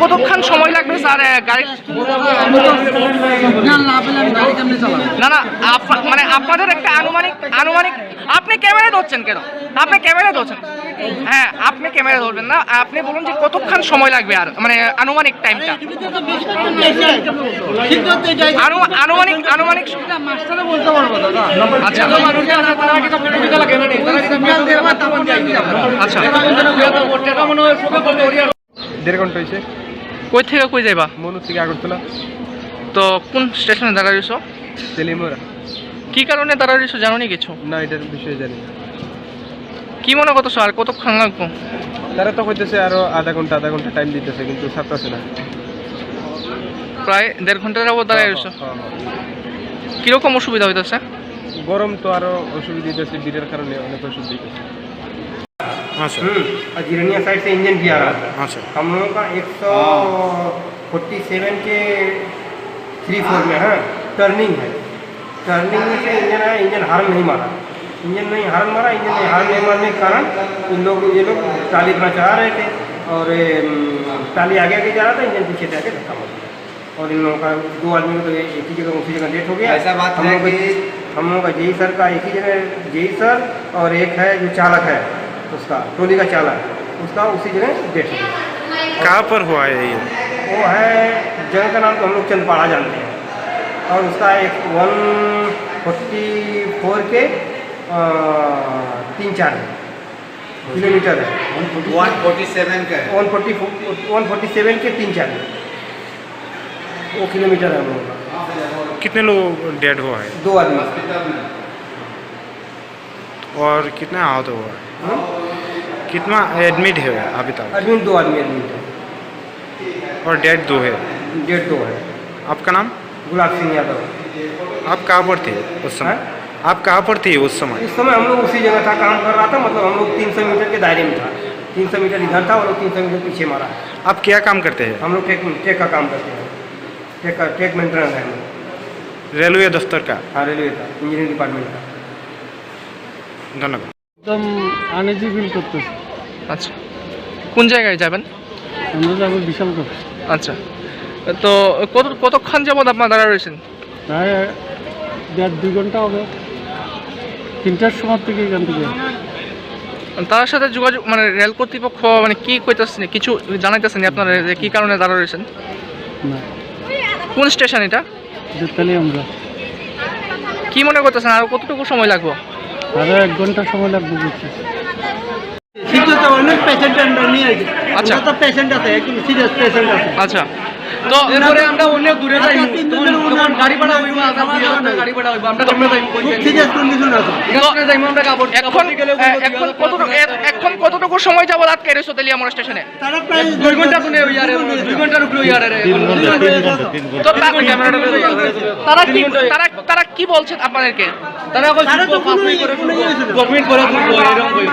কতক্ষণ সময় লাগবে স্যার গাড়ি? না না, মানে আপনাদের একটা আনুমানিক আপনি ক্যামেরা ধরছেন কেন? আপনি ক্যামেরা ধরছেন? হ্যাঁ, আপনি ক্যামেরা ধরবেন না, আপনি বলুন যে কতক্ষণ সময় লাগবে আর মানে আনুমানিক টাইমটা। আনুমানিক আচ্ছা আচ্ছা, 1.5 ঘন্টা হয়েছে। কই থেকে কই যাইবা? মনু থেকে আগরতলা। তো কোন স্টেশনে দাঁড়াইছো? তেলিমোরা। কি কারণে দাঁড়াইছো জানো নি কিছু? না, এটার বিষয়ে জানি না। কি মনে করতেছো আর কতক্ষণ লাগবো? তারা তো কইতেছে আরো আধা ঘন্টা টাইম দিতেছে, কিন্তু ছাড়তেছে না। প্রায় 1.5 ঘন্টা যাবো দাঁড়াই রয়েছো। কিরকম অসুবিধা হইতেছে? গরম তো আরো অসুবিধা দিতেছে, ভিড়ের কারণে অনেক অসুবিধা দিতেছে। अच्छा और जिरनिया साइड से इंजन भी आ रहा था। अच्छा हम लोगों का 147 के 3/4 में है, टर्निंग है। टर्निंग में से इंजन आया, इंजन हार्न नहीं मारा, इंजन नहीं हार्न मारने के कारण ये लोग टाली अपना चढ़ा रहे थे और टाली आगे जा रहा था, इंजन पीछे से आके धक्का मार दिया और इन लोगों का 2 आदमी को तो एक ही जगह उसी जगह डेथ हो गया। ऐसा बात है कि हम लोगों का जेई सर का एक ही जगह, जेई सर और एक है जो चालक है उसका, ट्रोली का चालक, उसका उसी जगह डेथ हो गया। कहाँ पर हुआ है ये? वो है जगह का नाम तो हम लोग चंदपाड़ा जानते हैं और उसका एक 144 के 3-4 किलोमीटर है। 147 का है। 147 के 3-4 वो किलोमीटर है हम लोग का। कितने लोग डेड हुआ है 2 आदमी। और कितना आहत हुआ है? कितना एडमिट है अभी तक? एडमिट 2 आदमी एडमिट है और डेड 2 है। डेढ़ 2 है। आपका नाम? गुलाब सिंह यादव। आप कहाँ पर थे उस समय? आप कहाँ पर थे उस समय? उस समय हम लोग उसी जगह था, काम कर रहा था, मतलब हम लोग 300 मीटर के दायरे में था। 300 मीटर इधर था और लोग 300 मीटर पीछे मारा। आप क्या काम करते हैं? हम लोग टेक का काम करते हैं, टेक मेंटेनेंस है हम लोग। रेलवे दफ्तर का। हाँ, रेलवे का, इंजीनियरिंग डिपार्टमेंट का। ধন্যবাদ। একদম আনইজি ফিল করতেছি। আচ্ছা, কোন জায়গায় যাবেন? আমরা যাবো বিশালগড়। আচ্ছা, তো কতক্ষণ যাবত আপনার দাঁড়া রয়েছেন? প্রায় 1.5-2 ঘন্টা হবে। 3টার সময় থেকে এখান থেকে। তার সাথে যোগাযোগ মানে রেল কর্তৃপক্ষ মানে কি কইতাছেন, কিছু জানাইতেছেন আপনারা যে কি কারণে দাঁড়া রয়েছেন? না, কোন স্টেশন এটা? তাহলে আমরা কি মনে করতেছেন আর কতটুকু সময় লাগবে? আরো 1 ঘন্টা সময় লাগবে বুঝছি। আচ্ছা পেশেন্ট আছে, একদম সিরিয়াস পেশেন্ট আছে। আচ্ছা, তো এরপরে আমরা অনেক দূরে যাই, তখন গাড়ি ভাড়া হইব, গাড়ি ভাড়া হইব, আমরা কেমনে যাইব? সিরিয়াস কন্ডিশন আছে, এখানে যাইব আমরা কাপড়। এখন কতটুকু সময় যাবো আটকে রয়েছে তেলিয়ামোড়া স্টেশনে? তারা প্রায় 2 ঘন্টা শুনে হই আরে, 2 ঘন্টার উপরে হই আরে। তো তারা কি বলছেন আপনাদেরকে? তারা তো 5 মিনিট করে 10 মিনিট করে এরকম হই,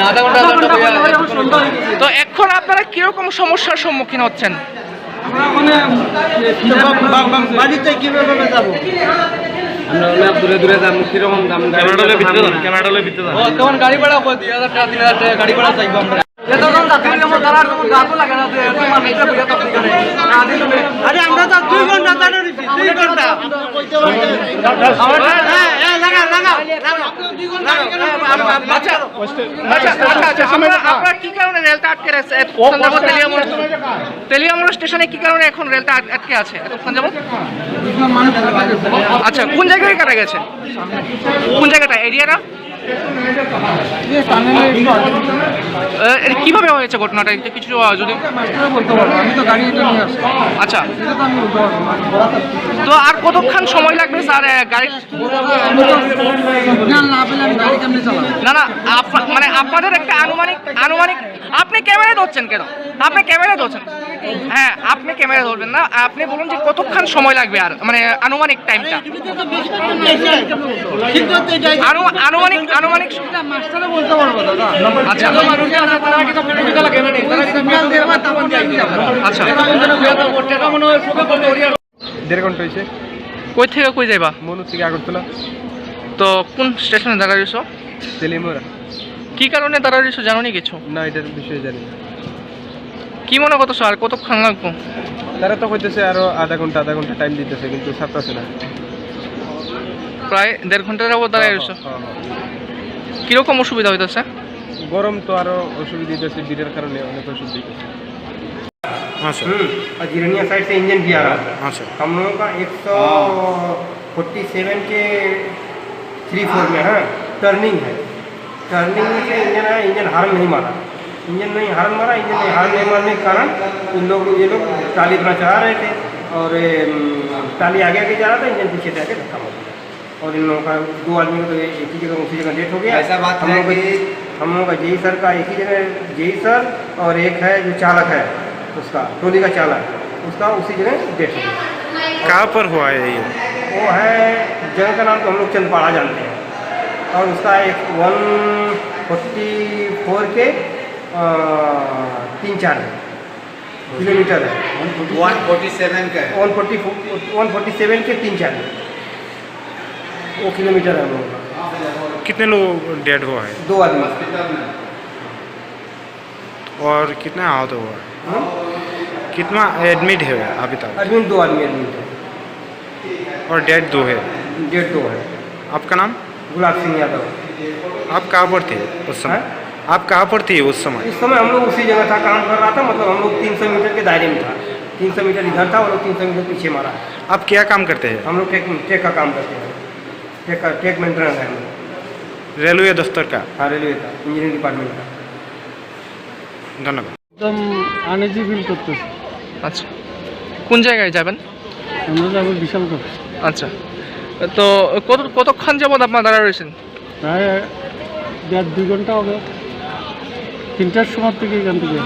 আধা ঘন্টা তো এখন আপনারা কিরকম সমস্যার সম্মুখীন হচ্ছেন? বাড়িতে কিভাবে যাবো? আমরা দূরে যাবো, কিরকম দাম? ক্যামেরাডলের ভিতরে তখন গাড়ি ভাড়া 2000 টাকা 3000 টাকা গাড়ি ভাড়া চাইবো আমরা। আরে আমরা তো 2 ঘন্টা দাঁড়িয়ে রয়েছি, 2 ঘন্টা। আপনারা কি কারণে রেলটা আটকে আছে? তেলিয়ামোড়া স্টেশনে কি কারণে এখন রেলটা আটকে আছে এতক্ষণ যাবত? আচ্ছা, কোন জায়গায় কাটা গেছে? কোন জায়গাটা, এরিয়াটা? কিভাবে হয়েছে ঘটনাটা কিছু যদি আচ্ছা, তো আর কতক্ষণ সময় লাগবে স্যার গাড়ি? না না, মানে আপনাদের একটা আনুমানিক আপনি ক্যামেরা ধরছেন কেন? আপনি ক্যামেরা ধরছেন? হ্যাঁ, আপনি ক্যামেরা ধরবেন না, আপনি বলুন যে কতক্ষণ সময় লাগবে আর মানে আনুমানিক টাইমটা। আনুমানিক আচ্ছা আচ্ছা, 1.5 ঘন্টা হয়েছে। কই থেকে কই যাইবা? মনু থেকে আগরতলা। তো কোন স্টেশনে দাঁড়া রয়েছো? তেলিমোরা। কি কারণে দাঁড়া রয়েছো জানো নি কিছু? না, এটার বিষয়ে জানি না। কি কি মনে করতেছো আর কতক্ষণ লাগবো? তারা তো কইতেছে আরো আধা ঘন্টা টাইম দিতেছে কিন্তু ছাড়তেছে না। প্রায় 1.5 ঘন্টা যাবো দাঁড়ায় রয়েছো। কিরকম অসুবিধা হইতেছে? গরম তো আরো অসুবিধা দিতেছে, ভিড়ের কারণে অনেক অসুবিধা দিতেছে। अच्छा और जिरनिया साइड से इंजन भी आ रहा था। अच्छा हम लोगों का 147 के 3/4 में है, टर्निंग है। टर्निंग में से इंजन है, इंजन हार्न नहीं मारा, इंजन नहीं हार्न मारने के कारण ये लोग टाली इतना चढ़ा रहे थे और टाली आगे जा रहा था, इंजन पीछे से आके धक्का मार दिया और इन लोगों का 2 आदमी को तो एक ही जगह उसी जगह डेथ हो गया। ऐसा बात है कि हम लोगों का जेई सर का एक ही जगह, जेई सर और एक है जो चालक है उसका, ट्रॉली का चालक, उसका उसी जगह डेथ हो गया। कहाँ पर हुआ है ये? वो है जगह का नाम तो हम लोग चंदपाड़ा जानते हैं और उसका एक 144 के 3-4 किलोमीटर है। 147 का है। 147 के 3-4 वो किलोमीटर है हम लोग का। कितने लोग डेड हुआ है 2 आदमी। और कितना आहत हुआ है? कितना एडमिट है अभी तक? एडमिट 2 आदमी एडमिट है और डेड 2 है। डेट 2 है। आपका नाम? गुलाब सिंह यादव। आप कहाँ पर थे उस समय? आप कहाँ पर थे उस समय? इस समय हम लोग उसी जगह था, काम कर रहा था, मतलब हम लोग 300 मीटर के दायरे में था। 300 मीटर इधर था, वो लोग 300 मीटर पीछे मारा। आप क्या काम करते हैं? हम लोग टेक का काम करते हैं, टेक मेंटेनेंस है हम लोग। रेलवे दफ्तर का। हाँ, रेलवे का, इंजीनियरिंग डिपार्टमेंट का। ধন্যবাদ। একদম আনইজি ফিল করতেছি। আচ্ছা, কোন জায়গায় যাবেন? আমরা যাবো বিশালগড়। আচ্ছা, তো কতক্ষণ যাবত আপনার দাঁড়া রয়েছেন? প্রায় 1.5-2 ঘন্টা হবে। 3টার সময় থেকে এখান থেকে।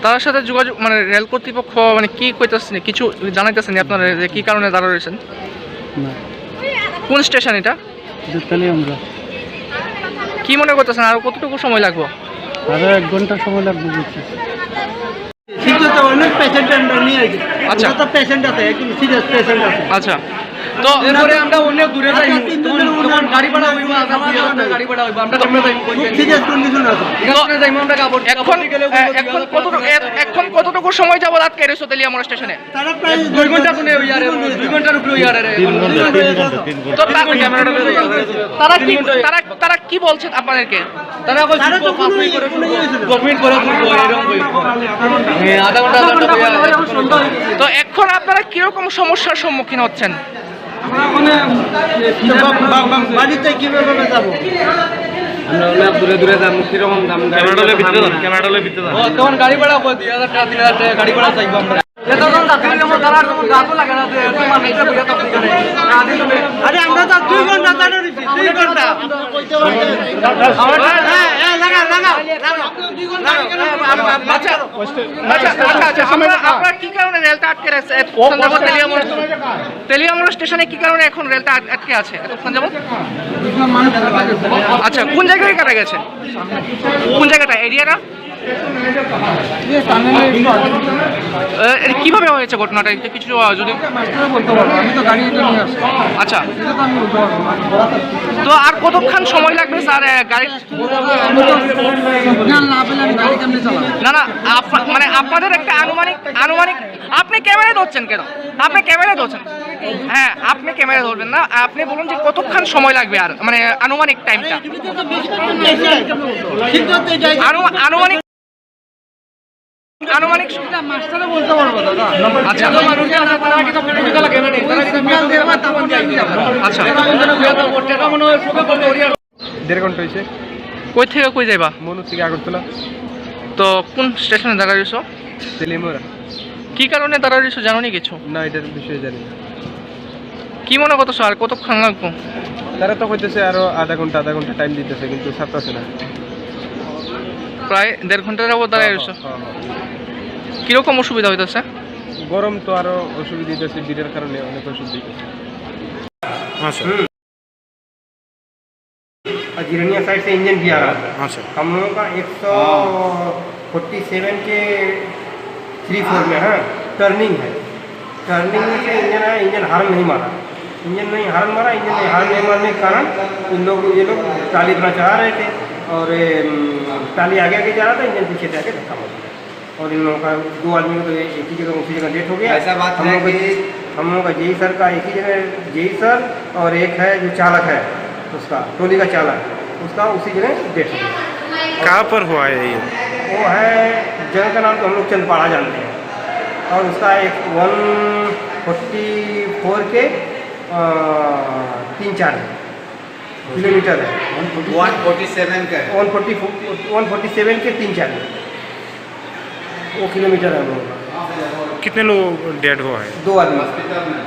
তার সাথে যোগাযোগ মানে রেল কর্তৃপক্ষ মানে কি কইতাছেন, কিছু জানাইতেছেন আপনারা যে কি কারণে দাঁড়া রয়েছেন? না, কোন স্টেশন এটা? তাহলে আমরা কি মনে করতেছেন আর কতটুকু সময় লাগবে? আরো 1 ঘন্টা সময় লাগবে বুঝছি। আচ্ছা পেশেন্ট আছে, একদম সিরিয়াস পেশেন্ট আছে। আচ্ছা, তো এরপরে আমরা অনেক দূরে যাই, তখন গাড়ি ভাড়া হইব, গাড়ি ভাড়া হইব, আমরা কেমনে যাই? সিরিয়াস কন্ডিশন আছে, এখানে যাই আমরা কাপড় এখন কতটুকু সময় যাবো আটকে রয়েছে তেলিয়ামোড় স্টেশনে? তারা প্রায় 2 ঘন্টা শুনে ওই আরে 2 ঘন্টার উপরে ওই আরে তো তারা কি বলছেন আপনাদেরকে? তারা তো গভর্নমেন্ট করে এরকম আধা ঘন্টা তো এখন আপনারা কিরকম সমস্যার সম্মুখীন হচ্ছেন? বাড়িতে কিভাবে যাবো? আমরা দূরে যাবো, কিরকম দাম? ক্যামেরাডলের ভিতরে তখন গাড়ি ভাড়া 2000 টাকা 3000 টাকা গাড়ি ভাড়া চাইবো আমরা। আরে আমরা তো 2 ঘন্টা দাঁড়িয়ে রয়েছি, 2 ঘন্টা। আপনারা কি কারণে রেলটা আটকে আছে? তেলিয়ামোড় স্টেশনে কি কারণে এখন রেলটা আটকে আছে এতক্ষণ যাবত? আচ্ছা, কোন জায়গায় কাটা গেছে? কোন জায়গাটা, এরিয়াটা? কিভাবে হয়েছে ঘটনাটা কিছু যদি আচ্ছা, তো আর কতক্ষণ সময় লাগবে স্যার গাড়ি? না না, মানে আপনাদের একটা আনুমানিক আপনি ক্যামেরা ধরছেন কেন? আপনি ক্যামেরা ধরছেন, হ্যাঁ আপনি ক্যামেরা ধরবেন না, আপনি বলুন যে কতক্ষণ সময় লাগবে আর মানে আনুমানিক টাইমটা, আনুমানিক বলতে পারবো দাদা। আচ্ছা, আচ্ছা 1.5 ঘন্টা হয়েছে। কই থেকে কই যাইবা? মনু থেকে আগরতলা। তো কোন স্টেশনে দাঁড়া রয়েছো? তেলিয়ামোড়া। কি কারণে দাঁড়া রয়েছো জানো নি কিছু? না, এটার বিষয়ে জানি না। কি মনে করতেছো আর কতক্ষণ লাগবো? তারা তো কইতেছে আরো আধা ঘন্টা টাইম দিতেছে কিন্তু ছাড়তেছে না। প্রায় 1.5 ঘন্টা যাবত দাঁড়ায় রয়েছো। কিরকম অসুবিধা হইতেছে? গরম তো আরো অসুবিধা দিতেছে, ভিড়ের কারণে অনেক অসুবিধা দিতেছে। अच्छा और जिरनिया साइड से इंजन भी आ रहा था। अच्छा हम लोगों का 147 के 3/4 में है, टर्निंग है। टर्निंग में से इंजन है, इंजन हार्न नहीं मारा, इंजन नहीं हार्न मारने के कारण ये लोग टाली इतना चढ़ा रहे थे और टाली आगे जा रहा था, इंजन पीछे से आके धक्का मार दिया और इन लोगों का 2 आदमी का तो एक ही जगह उसी जगह डेथ हो गया। ऐसा बात हम है लोगों कि हम लोगों का जेई सर का एक ही जगह, जेई सर और एक है जो चालक है उसका, ट्रॉली का चालक, उसका उसी जगह डेथ हो गया। कहाँ पर हुआ है ये? वो है जगह का नाम तो हम लोग चंदपाड़ा जानते हैं, और उसका एक 144 के 3-4 किलोमीटर है। 147 का है। 147 के 3-4 वो किलोमीटर है हम लोगों का। कितने लोग डेड हुआ है? 2 आदमी। हॉस्पिटल में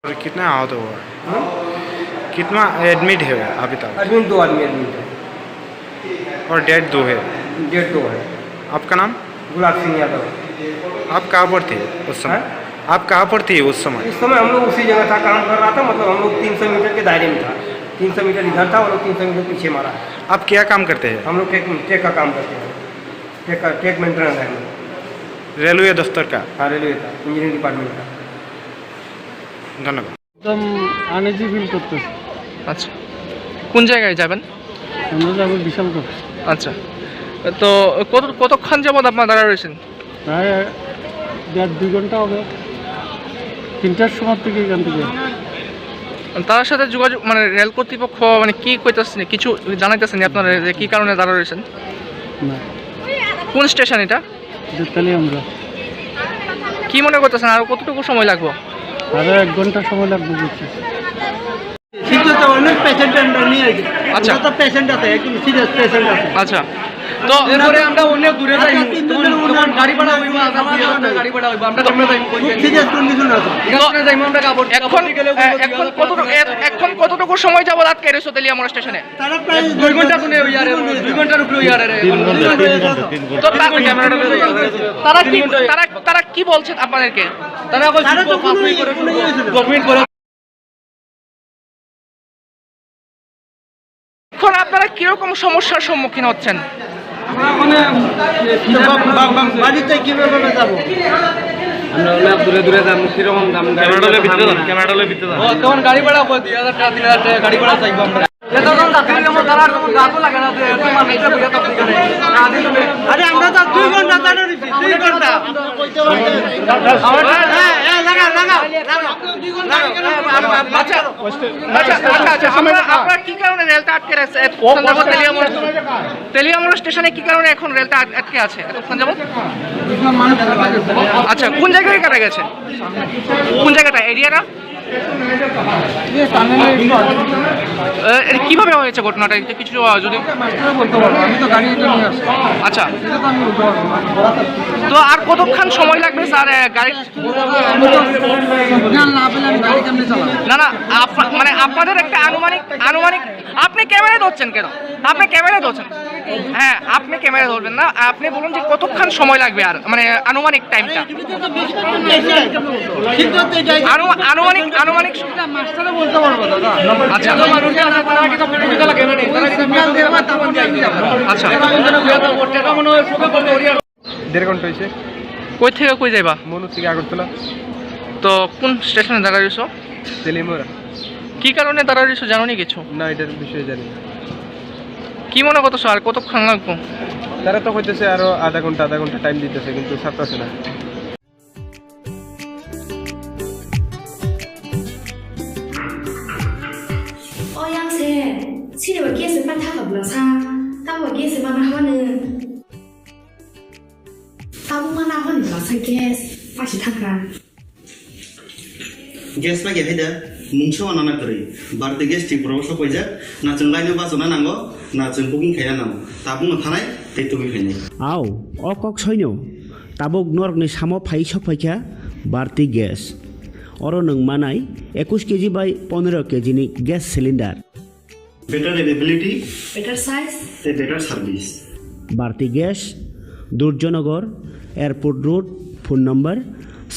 और कितना आहत हुआ है? कितना एडमिट है अभी तक? एडमिट 2 आदमी एडमिट है और डेड 2 है। डेढ़ 2 है। आपका नाम? गुलाब सिंह यादव। आप कहाँ पर थे उस समय? हैं? आप कहाँ पर थे उस समय? उस समय हम लोग उसी जगह था, काम कर रहा था, मतलब हम लोग 300 मीटर के दायरे में था। 300 मीटर इधर था और लोग 300 मीटर पीछे मारा। आप क्या काम करते हैं? हम लोग टेक का काम करते हैं, टेक मेंटेनेंस है हम लोग। रेलवे दफ्तर का। हाँ, रेलवे का, इंजीनियरिंग डिपार्टमेंट का। ধন্যবাদ। একদম আনইজি ফিল করতেছি। আচ্ছা, কোন জায়গায় যাবেন? আমরা যাবো বিশালগড়। আচ্ছা, তো কতক্ষণ যাবত আপনার দাঁড়া রয়েছেন? প্রায় 1.5-2 ঘন্টা হবে। 3টার সময় থেকে এখান থেকে। তার সাথে যোগাযোগ মানে রেল কর্তৃপক্ষ মানে কি কইতাছেন, কিছু জানাইতেছেন আপনারা যে কি কারণে দাঁড়া রয়েছেন? না, কোন স্টেশন এটা? তাহলে আমরা কি মনে করতেছেন আর কতটুকু সময় লাগবে? আরো 1 ঘন্টা সময় লাগবে বুঝছি। কিন্তু তো অনেক পেশেন্ট আমরা নিয়ে আসি। আচ্ছা। তো পেশেন্ট আছে, একদম সিরিয়াস পেশেন্ট আছে। আচ্ছা, তো এরপরে আমরা অনেক দূরে যাই, তখন গাড়ি ভাড়া হইব, গাড়ি ভাড়া হইব, আমরা কেমনে যাইব? খুব সিরিয়াস কন্ডিশন আছে। এখানে যাইব আমরা কাপড় এখন কতটুকু সময় যাবত আটকে রয়েছে তেলিয়ামুড়া স্টেশনে? তারা প্রায় 2 ঘন্টা শুনে ইয়ারে 2 ঘন্টার উপরে ইয়ারে তো তারা কি বলছে আপনাদেরকে? তারা কই 5 মিনিট করে 10 মিনিট করে। এখন আপনারা কিরকম সমস্যার সম্মুখীন হচ্ছেন? বাড়িতে কিভাবে যাবো? আমরা অনেক দূরে দূরে যাবো, কিরকম দাম? ক্যামেরাডলের ভিতরে যান। তখন গাড়ি ভাড়া কই 2000 টাকা 3000 টাকা গাড়ি ভাড়া চাইবো আমরা। এতজন যাত্রী যেমন তারা তখন গাছও লাগে না, যে এত মানুষটা বুঝা তো এখানে আরে আমরা তো 2 ঘন্টা দাঁড়িয়েছি, 2 ঘন্টা। আচ্ছা, আপনারা কি কারণে রেলটা আটকে আছে এতক্ষণ যাবত? তেলিয়ামুড়া স্টেশনে কি কারণে এখন রেলটা আটকে আছে এতক্ষণ যাবত? আচ্ছা, কোন জায়গায় কাটা গেছে? কোন জায়গাটা, এরিয়াটা? কিভাবে হয়েছে ঘটনাটা, কিছু যদি আচ্ছা, তো আর কতক্ষণ সময় লাগবে স্যার গাড়ি? না না, মানে আপনাদের একটা আনুমানিক আপনি ক্যামেরা ধরছেন কেন? আপনি ক্যামেরা ধরছেন? হ্যাঁ, আপনি ক্যামেরা ধরবেন না, আপনি বলুন যে কতক্ষণ সময় লাগবে আর মানে আনুমানিক টাইমটা। আনুমানিক আচ্ছা, আচ্ছা, 1.5 ঘন্টা হয়েছে। কই থেকে কই যাইবা? মনু থেকে আগরতলা। তো কোন স্টেশনে দাঁড়া রয়েছো? তেলিয়ামুড়া। কি কারণে দাঁড়া রয়েছো জানো নি কিছু? না, এটার বিষয়ে জানি না। কি মনে করতেছো আর কতক্ষণ লাগবো? তারা তো কইতেছে আরো আধা ঘন্টা টাইম দিতেছে, কিন্তু ছাড়তেছে না।欧阳姐，去年我给谁办他好不了啥？当我给谁办他话呢？当我那话你老是给发起他干。 गेस पाके हैदा मुंगसो अनाना करै बारते गेस थि प्रबसो कइजा ना जों लाइनो बाजना नांगो ना जों बुकिं खाया नांगो ताबुंग थानाय तेतुबि फैनाय आव अकक सैनो ताबुक नरकनि सामो फाइ सफाइखा बारती गेस अरो नों मानाय 21 केजि बाय 15 केजि नि gas cylinder better availability better size ते better service Bharti gas Durjannagar airport road phone number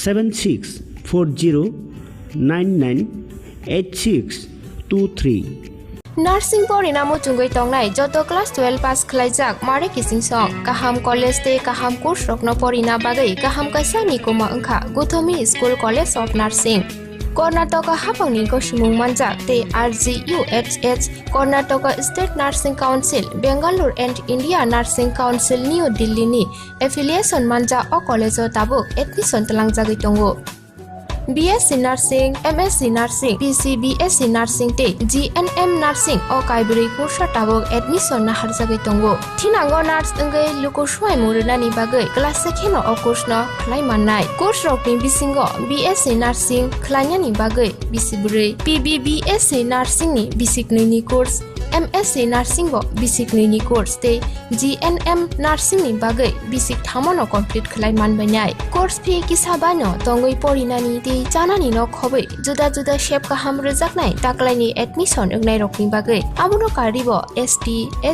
7640998623 nursing परिणामो चुंगै तंगनाय जत क्लास 12 पास खलाइजाक मारे किसिं सं काहाम कॉलेज ते काहाम कोर्स रखनो परिना बागै काहाम काisa ni koma angkha Gothomi School College of Nursing Karnataka hapangni gosumung manjak te RGUHH Karnataka State Nursing Council Bangalore and India Nursing Council New Delhi ni affiliation manja o college o tabuk admission talangjagoi tongo BSc Nursing, MSc Nursing, BSc Nursing te GNM Nursing o kaibri kursa tabok admission na harjagai tongo. Thinango nurse engai luko swai muruna ni bagai class sekheno o course no khlai mannai. Course rokni bisingo BSc Nursing khlaina ni bagai bisiburi. PBBSc Nursing ni bisiknui ni course. MSc Nursing bo basic ni course te GNM Nursing ni bagai basic thamano complete khlai manbainai course fee kisabano tongoi porinani te janani no khobai juda juda shape ka ham rejaknai taklaini admission engnai rokni bagai abuno karibo ST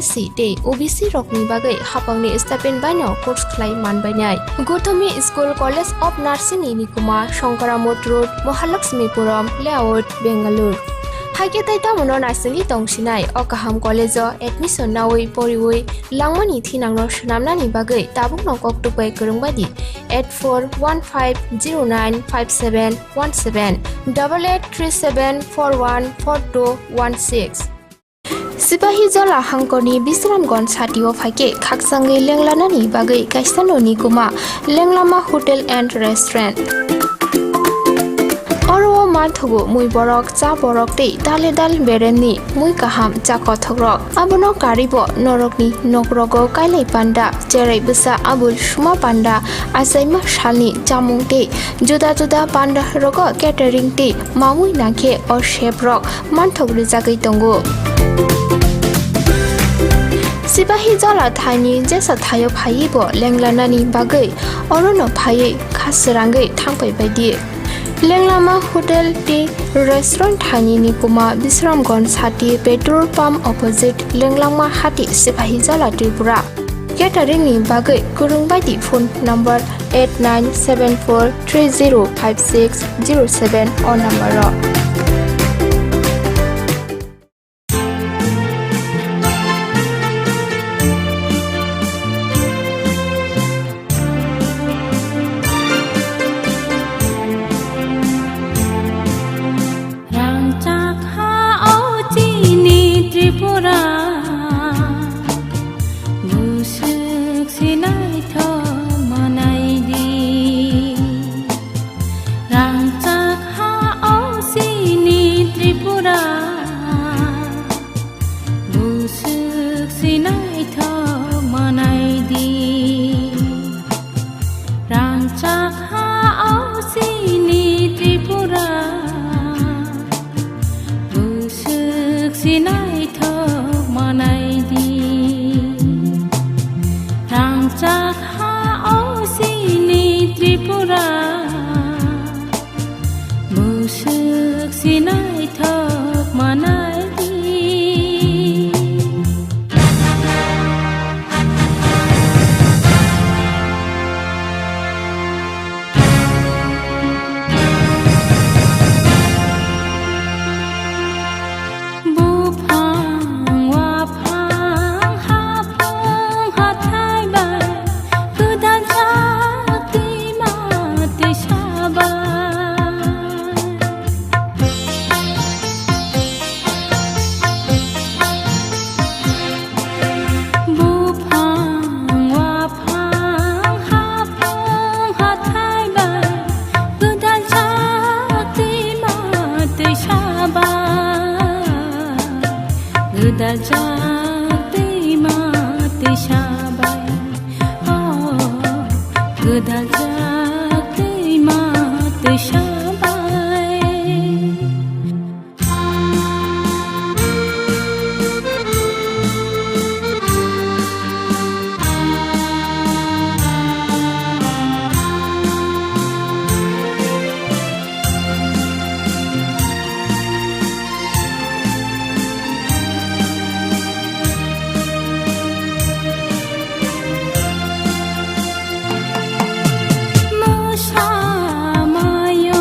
SC te OBC rokni bagai hapangni stipend baino course khlai manbainai Gothomi School College of Nursing ni nikuma Shankaramot Road Mahalakshmipuram Layout Bangalore Haike tai tamono nasingi tongsinai o kaham college o admission nawai poriwai langmani thinangno sunamnani bagai tabuk nokok tupai kurungbadi 8415095717 8837414216 Sipahi Jola Hangkoni Bisramgon Satio Fake Kaksangi Lenglanani bagai kaisano ni kuma Lenglama Hotel and Restaurant Oro mathugo mui borok cha borok te dale dal bereni mui kaham cha kothogrok abono karibo norokni nokrogo kailai panda cherai busa abul suma panda asaima shalni chamung te juda juda panda rogo catering te mamui nakhe or chef rock manthogri jagai tongo Sipahi Jola Thani jesa thayo phaibo lenglanani bagai orono phai khasrangai thangpai baidi Lenglama Hotel T Restaurant Thani ni kuma Bisramgon Sati petrol pump opposite Lenglama Hati Sipahi Jola Tripura Catering ni bagai kurungbaidi phone number 8974305607 on number Musha mayo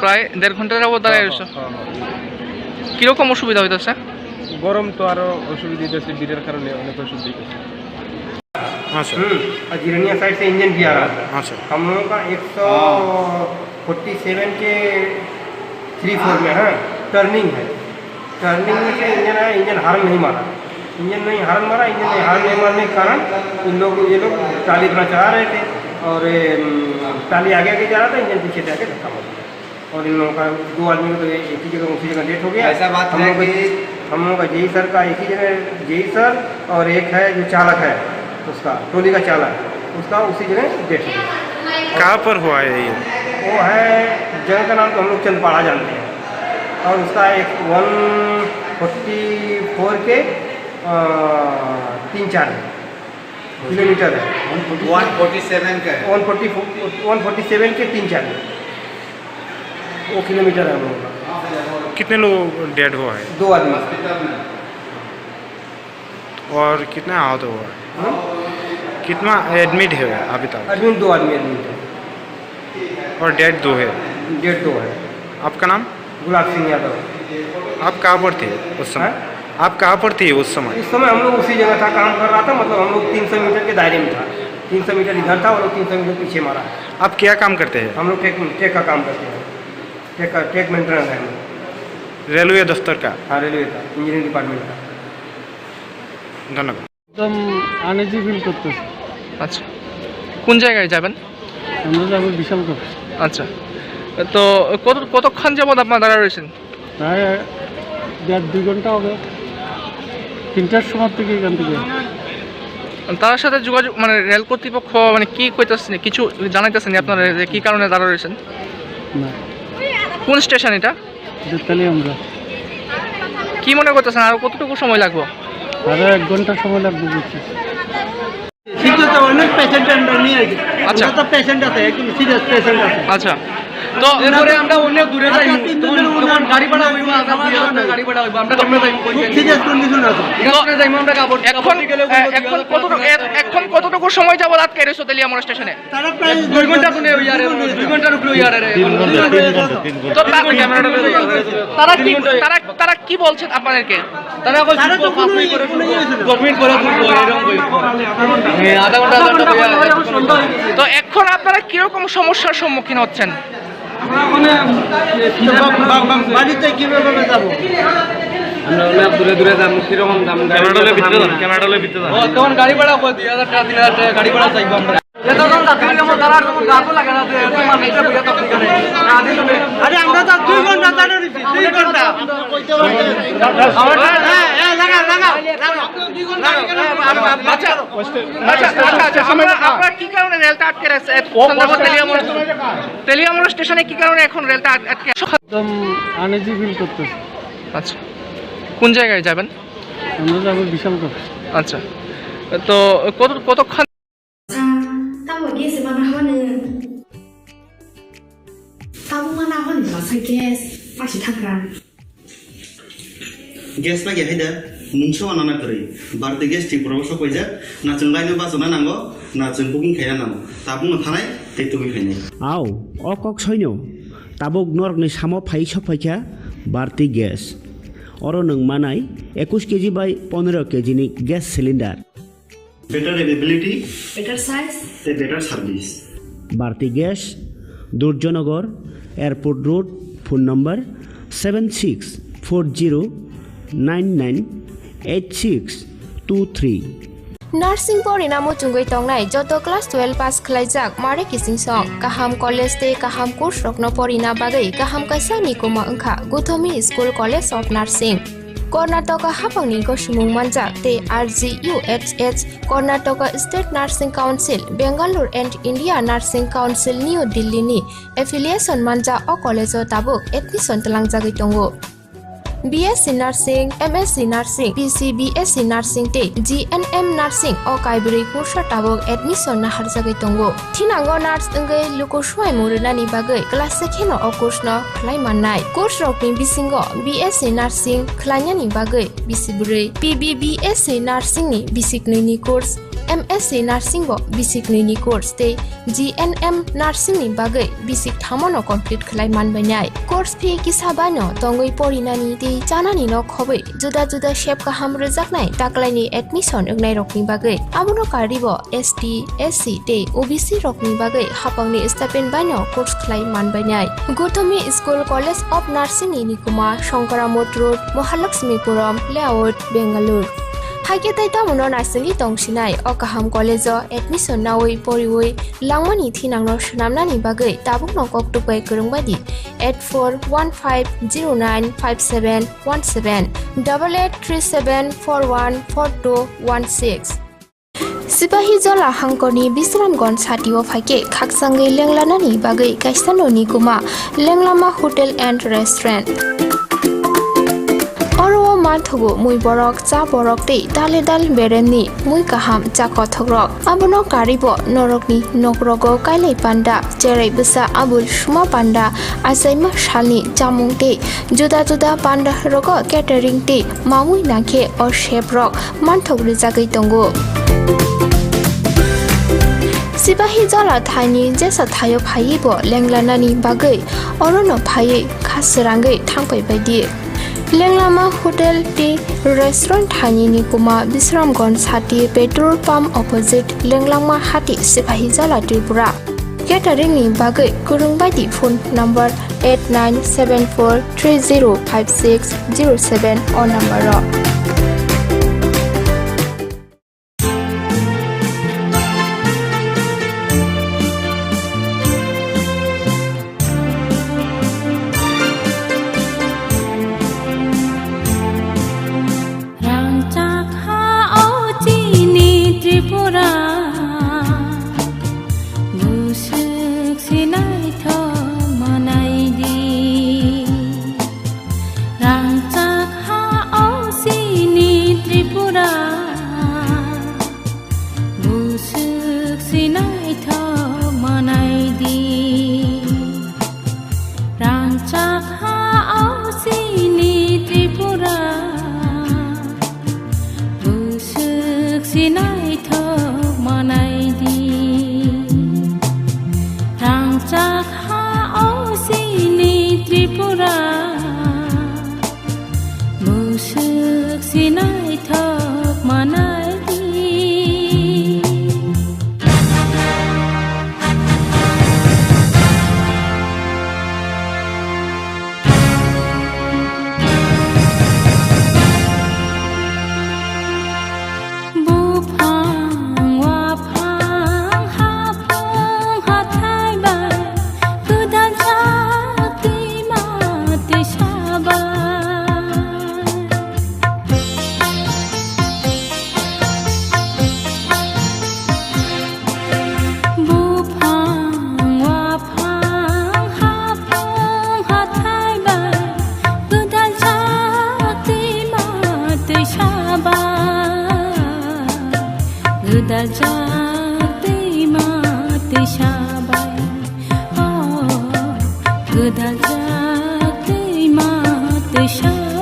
প্রায় 1.5 ঘন্টা যাবত দাঁড়ায় রয়েছে। কিরকম অসুবিধা হইতেছে? গরম তো আরো অসুবিধা হচ্ছে, ভিড়ের কারণে অনেক অসুবিধা হচ্ছে। अच्छा और जिरनिया साइड से इंजन भी आ रहा था। अच्छा हम लोगों का 147 के 3/4 में है, टर्निंग है। टर्निंग में से इंजन आया, इंजन हार्न नहीं मारा, इंजन नहीं हार्न मारने के कारण ये लोग टाली अपना चला रहे थे और टाली आगे आगे जा रहा था, इंजन पीछे जाके धक्का मार दिया और इन लोगों का 2 आदमी को तो एक ही जगह उसी जगह डेथ हो गया। ऐसा बात हम है लोग कि हम लोगों का जेई सर का एक ही जगह, जेई सर और एक है जो चालक है उसका, ट्रॉली का चालक, उसका उसी जगह डेथ हो गया। कहाँ पर हुआ है ये? वो है जगह का नाम तो हम लोग चंदपाड़ा जानते हैं और उसका एक 144 के 3-4 किलोमीटर है। 147 का है। 147 के 3-4 वो किलोमीटर है हम लोग का। कितने लोग डेड हुआ है 2 आदमी। और कितना आहत हुआ है? कितना एडमिट है अभी तक? एडमिट 2 आदमी एडमिट है और डेड 2 है। डेट 2 है। आपका नाम? गुलाब सिंह यादव। आप कहाँ पर थे उस समय? आप कहाँ पर थे उस समय? उस समय हम लोग उसी जगह था, काम कर रहा था, मतलब हम लोग 300 मीटर के दायरे में था। 300 मीटर इधर था और लोग 300 मीटर पीछे मारा। आप क्या काम करते हैं? हम लोग टेक का काम करते हैं, टेक मेंटेनेंस है हम लोग। रेलवे दफ्तर का? हाँ, रेलवे का, इंजीनियरिंग डिपार्टमेंट का। ধন্যবাদ। একদম আনইজি ফিল করতেছি। আচ্ছা, কোন জায়গায় যাবেন? আমরা যাবো বিশালগড়। আচ্ছা, তো কতক্ষণ যাবত আপনারা দাঁড়া রয়েছেন? প্রায় 1.5-2 ঘন্টা হবে। 3টার সময় থেকে এখান থেকে। তার সাথে যোগাযোগ মানে রেল কর্তৃপক্ষ মানে কি কইতেছেন, কিছু জানাইতেছেন আপনারা যে কি কারণে দাঁড়া রয়েছেন? না, কোন স্টেশন এটা? তাহলে আমরা কি মনে করতেছেন আর কতটুকু সময় লাগবে? আরো 1 ঘন্টা সময় লাগবে বুঝছি। অনেক পেশেন্ট আমরা নিয়ে আসি। আচ্ছা, তো পেশেন্ট আছে, একদম সিরিয়াস পেশেন্ট আছে। আচ্ছা, তো এরপরে আমরা অনেক দূরে যাই, তখন গাড়ি ভাড়া হইব, গাড়ি ভাড়া হইব, আমরা কেমনে যাইব? সিরিয়াস কন্ডিশন আছে। এখানে যাইব আমরা কাপড় এখন কতটুকু সময় যাবো আটকে রয়েছে তেলিয়ামোড় স্টেশনে? তারা প্রায় 2 ঘন্টা শুনে ওই আরে 2 ঘন্টার উপরে ওই আরে তো তারা কি বলছেন আপনাদেরকে? তারা কই 5 মিনিট করে 10 মিনিট করে এরকম কই আধা ঘন্টা তো এখন আপনারা কিরকম সমস্যার সম্মুখীন হচ্ছেন? বাড়িতে কিভাবে যাবো? আমরা অনেক দূরে দূরে যাম কিরকম দাম ক্যামেরাডলের ভিতরে যাম তখন গাড়ি ভাড়া কই 2000 টাকা 3000 টাকা গাড়ি ভাড়া চাইবো আমরা এতজন যাত্রী যেমন দাঁড়ার যেমন গাতো লাগে না যে তুই মানুষটা বুঝা তো ঠিক আছে আরে আমরা তো 2 ঘন্টা দাঁড়িয়ে রইছি 2 ঘন্টা আপনারা কি কারণে রেলটা আটকে রাখছে তেলিয়ামুড়া স্টেশনে কি কারণে এখন রেলটা আটকে একদম আনইজি ফিল করতেছি আচ্ছা কোন জায়গায় যাবেন আমরা যাব বিশালগড় আচ্ছা তো কতক্ষণ 当我给什么那好呢？当我那好你老是 gas， 发起他干。 गेस नागिर हायदा मुंसो आनाना करै बारदे गेस थि प्रबस कइजा ना जों लाइनो बाजना नांगो ना जों बुकिं खाया नांगो ताबुंनो थानाय तेतुबि खायनाय आव अकक सैन्य ताबुक नरकनि साम फाइ सफाइखा बारति गेस अर नों मानाय 21 केजि बाय 15 केजि नि gas cylinder better availability Better size. ते better service Bharti gas Durjannagar airport road phone number 7640998623 nursing परिणामो चुंगै तंगनाय जतो क्लास 12 पास खलाइजाक मारे किसिं सं काहाम कलेज ते काहाम कोर्स रखनो परिना बागै काहाम काisa निकुमा अंखा Gautami school college of nursing Karnataka हाफांनि गसुमुं मानजाक ते RGUHH Karnataka state nursing council Bengaluru and India nursing council new दिल्लीनि एफिलिएशन मानजा अ कलेज ताबुक एडमिशन तलांजागै दंगो BSc Nursing, MSc Nursing, BSc Nursing te GNM Nursing o kaibri kursa tabok admission na harjagai tongo. Thinango nurse engai luko swai murunani bagai class sekheno o course no khlai mannai. Course rokni bisingo BSc Nursing khlainani bagai bisiburi. BSc Nursing ni bisiknini course MSc Nursing bo basic ni course te GNM Nursing ni bagai basic thamono complete khlai manbainai. Course fee kisabano tongoi porinani te janani no khobai juda juda shape ka hamre jaknai taklaini admission egnai rokni bagai abuno karibo ST SC te OBC rokni bagai hapangni stipend baino course khlai manbainai. Gothami School College of Nursing ni Nikuma Shankaramot Road Mahalakshmipuram Layout Bengaluru हाइके ताइता मुनो नार्सिंनि तंसिनाय अकाहाम college admission नावै परिवै लांमानि थिनांनो सुनामनानि बागै ताबुक नकक टुपाय गोरोंबादि 8415095717 8837414216 सिपाही जला हांकरनि बिश्रामगन साथिव फाइके खाकसांगै लेंलानानि बागै काइसाननि गुमा लेंलामा hotel and restaurant Oro mathugo mui borok cha borok te dale dal beremni mui kaham cha kothogrok abono karibo norokni nokrogo kailai panda cherai busa abul suma panda asaima shalni chamung te juda juda panda rogo catering te mamui nakhe o chef rok manthogri jagai tongo सिपाही जला थाइनि जेसा थायो फाइबो लेंलानानि बागै अरनो फायै खासरांगै थांफै बायदि लेंलामा hotel T restaurant थाइनि निकुमा बिश्रामगन साथि petrol pump opposite लेंलामा हाति सिपाही जला त्रिपुरा केटारिंग नि बागै गुरुं बायदि फोन नम्बर 8974305607 अ नम्बर गोदाल जादै मादै साबाय गोदाल जादै मादै साबाय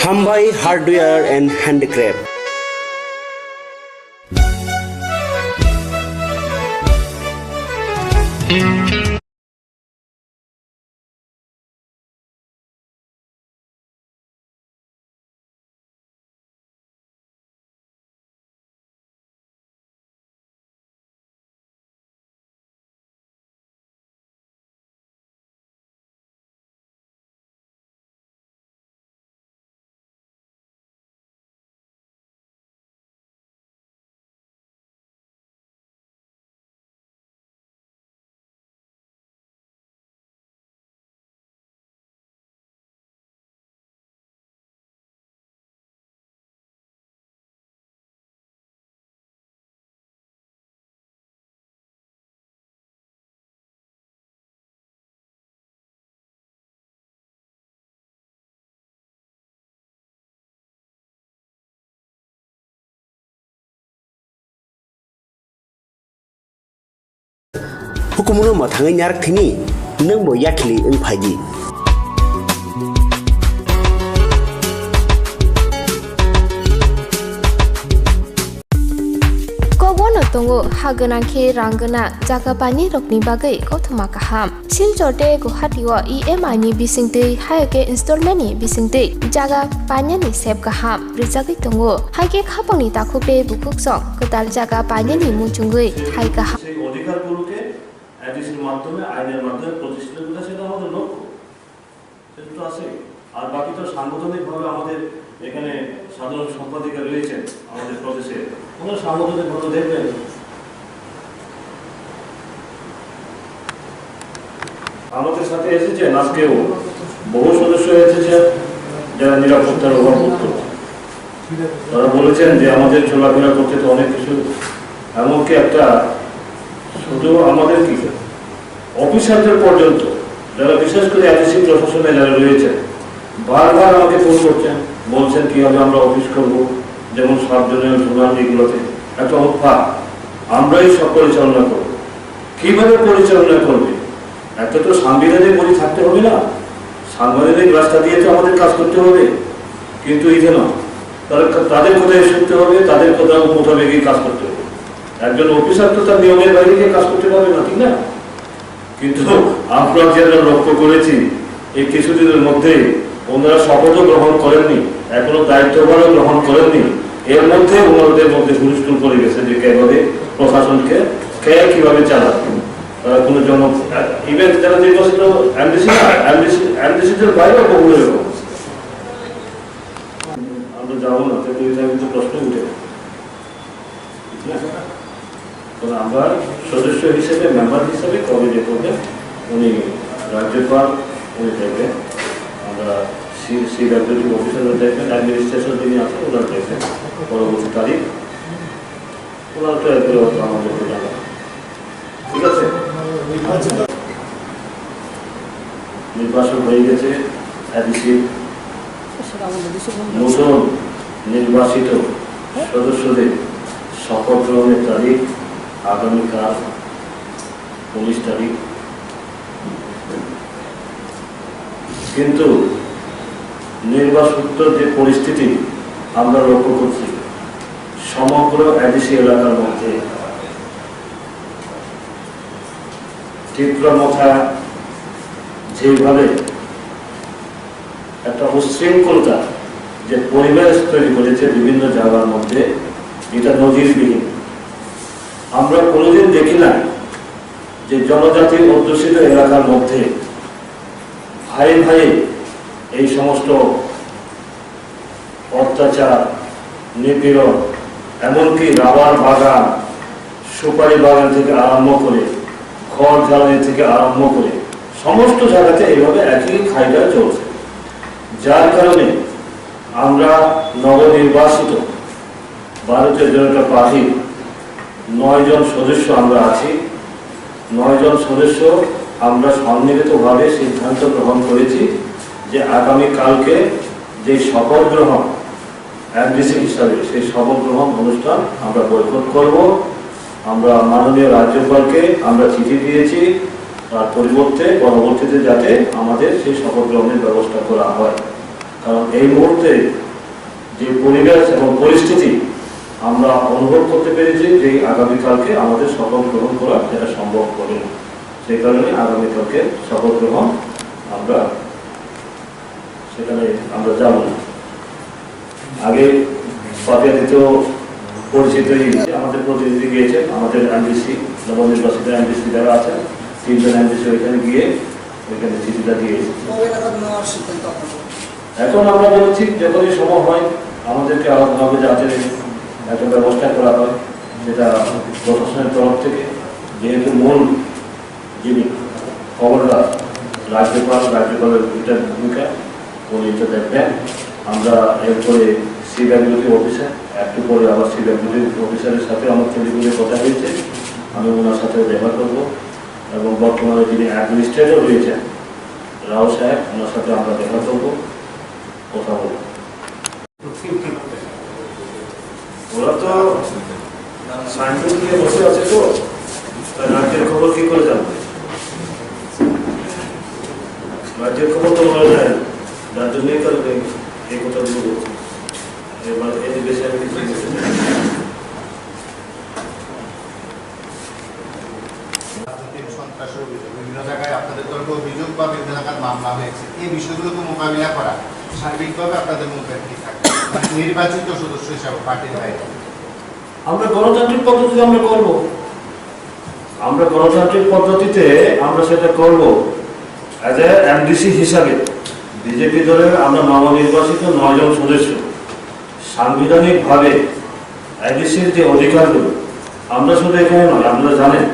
Hambai Hardware and Handicraft. Hukumno mathangai nyarak thini nang bo yakli ung phaji Kobono tongo haganangke ranggana jaga pani rokni bagai kothoma kaham silchote guhatiwa EMI ni bisingte haike installment ni bisingte jaga panya ni sep kaham rijagi tongo haike khapangni takhupe bukuk song kotal jaga panya ni muchungui hai kaham সেই অধিকারগুলোকে অ্যাডিসির মাধ্যমে আইনের মাধ্যমে প্রতিষ্ঠিত করা সেটা আমাদের লক্ষ্য সেটা তো আছে আর বাকি তো সাংগঠনিকভাবে আমাদের এখানে সাধারণ সম্পাদিকা রয়েছেন আমাদের প্রদেশে ওনারা সাংগঠনিকভাবে দেখবেন আমাদের সাথে এসেছেন আজকেও বহু সদস্য এসেছেন যারা নিরাপত্তার অভাব করত তারা বলেছেন যে আমাদের চলাফেরা করতে তো অনেক কিছু এমনকি একটা শুধু আমাদের কি অফিসারদের পর্যন্ত যারা বিশেষ করে এডিসি প্রশাসনে যারা রয়েছে বারবার আমাকে ফোন করছেন বলছেন কিভাবে আমরা অফিস করব যেমন সাবজনীয় জোনাল এগুলোতে একটা উৎপাদ আমরাই সব পরিচালনা করব কিভাবে পরিচালনা করবে একটা তো সাংবিধানিক বলি থাকতে হবে না সাংবিধানিক রাস্তা দিয়ে তো আমাদের কাজ করতে হবে কিন্তু এই যে না তাদের কোথায় শুনতে হবে তাদের কথা মোতাবেকই কাজ করতে হবে একজন অফিসার তো তার নিয়মের বাইরে গিয়ে কাজ করতে পারবে না ঠিক না কিন্তু আমরা যেটা লক্ষ্য করেছি এই কিছুদিনের মধ্যে ওনারা শপথও গ্রহণ করেননি এখনো দায়িত্বভারও গ্রহণ করেননি এর মধ্যে ওনাদের মধ্যে হুলস্থুল করে গেছে যে কিভাবে প্রশাসনকে কে কিভাবে চালাবে তারা কোনো জন ইভেন্ট যারা নির্বাচিত এমডিসিদের বাইরেও বহু এরকম আমরা যাবো না কিন্তু প্রশ্ন উঠে আমরা সদস্য হিসেবে মেম্বার হিসেবে কবে যে করবেন উনি রাজ্যপাল উনি দেখবেন আমরা সিডব্লিউডি অফিসাররা দেখবেন অ্যাডমিনিস্ট্রেশন যিনি আছেন ওনারা দেখবেন পরবর্তী তারিখ ওনার তো এগুলো আমাদেরকে জানা ঠিক আছে নির্বাচন হয়ে গেছে এডিসি নতুন নির্বাচিত সদস্যদের শপথ গ্রহণের তারিখ আগামীকাল 19 তারিখ কিন্তু নির্বাচিত যে পরিস্থিতি আমরা লক্ষ্য করছি সমগ্র এডিসি এলাকার মধ্যে তীব্রমথা যেভাবে একটা উশৃঙ্খলতা যে পরিবেশ তৈরি করেছে বিভিন্ন জায়গার মধ্যে এটা নজিরবিহীন আমরা কোনোদিন দেখি না যে জনজাতি অধ্যুষিত এলাকার মধ্যে ভাই ভাই এই সমস্ত অত্যাচার নিপীড়ন এমনকি রাবার বাগান সুপারি বাগান থেকে আরম্ভ করে ঘর জ্বালানি থেকে আরম্ভ করে সমস্ত জায়গাতে এইভাবে একই খাইটা চলছে যার কারণে আমরা নবনির্বাচিত ভারতীয় জনতা পার্টির 9 জন সদস্য আমরা আছি 9 জন সদস্য আমরা সম্মিলিতভাবে সিদ্ধান্ত গ্রহণ করেছি যে আগামীকালকে যে শপথ গ্রহণ এমডিসি হিসাবে সেই শপথ গ্রহণ অনুষ্ঠান আমরা বয়কট করব আমরা মাননীয় রাজ্যপালকে আমরা চিঠি দিয়েছি তার পরিবর্তে পরবর্তীতে যাতে আমাদের সেই শপথ গ্রহণের ব্যবস্থা করা হয় কারণ এই মুহূর্তে যে পরিবেশ এবং পরিস্থিতি আমরা অনুভব করতে পেরেছি যে আগামীকালকে আমাদের শপথ গ্রহণ করা যেটা সম্ভব হবে না সেই কারণে আগামীকালকে শপথ গ্রহণ আমরা সেখানে আমরা যাব না। আগে পাপিয়াদিতেও পরিচিতই আমাদের প্রতিনিধি গিয়েছেন, আমাদের এমডিসি নবনির্বাচিত এমডিসি যারা আছেন 3 জন এমডিসি ওইখানে গিয়ে ওইখানে চিঠিটা দিয়ে এখন আমরা বলছি যখনই সম্ভব হয় আমাদেরকে আলাদাভাবে যাতে একটা ব্যবস্থা করা হয়, যেটা প্রশাসনের তরফ থেকে, যেহেতু মূল যিনি খবরদার রাজ্যপালের এটার ভূমিকা উনি এটা দেখবেন। আমরা এরপরে সিডাব্লিউটি অফিসার একটু পরে আবার সিডাব্লিউটি অফিসারের সাথে আমার টেলিফোনে কথা হয়েছে, আমি ওনার সাথে দেখা করব এবং বর্তমানে যিনি অ্যাডমিনিস্ট্রেটর রয়েছেন রাও সাহেব, ওনার সাথে আমরা দেখা করব, কথা বলব। ওরা তো সাইনবোর্ড নিয়ে বসে আছে, তো রাজ্যের খবর কি করে জানবে? রাজ্যের খবর তো ওরা যায়, যার জন্যই কারণে এই কথাগুলো বলছি। এবার এর বেশি আমি কিছু বলতে চাই না। সন্ত্রাসের অভিযোগ বিভিন্ন জায়গায় আপনাদের দলকে অভিযোগ বা বিভিন্ন জায়গায় মামলা হয়েছে, এই বিষয়গুলোকে মোকাবিলা করা সার্বিকভাবে আপনাদের মধ্যে কি থাকে নির্বাচিত সদস্য হিসাবে পার্টির বাইরে? আমরা গণতান্ত্রিক পদ্ধতিতে আমরা করব, আমরা গণতান্ত্রিক পদ্ধতিতে আমরা সেটা করব। অ্যাজ এ এমডিসি হিসাবে বিজেপি দলের আমরা নবনির্বাচিত 9 জন সদস্য সাংবিধানিকভাবে এডিসির যে অধিকারগুলো, আমরা শুধু এখানে নয়, আপনারা জানেন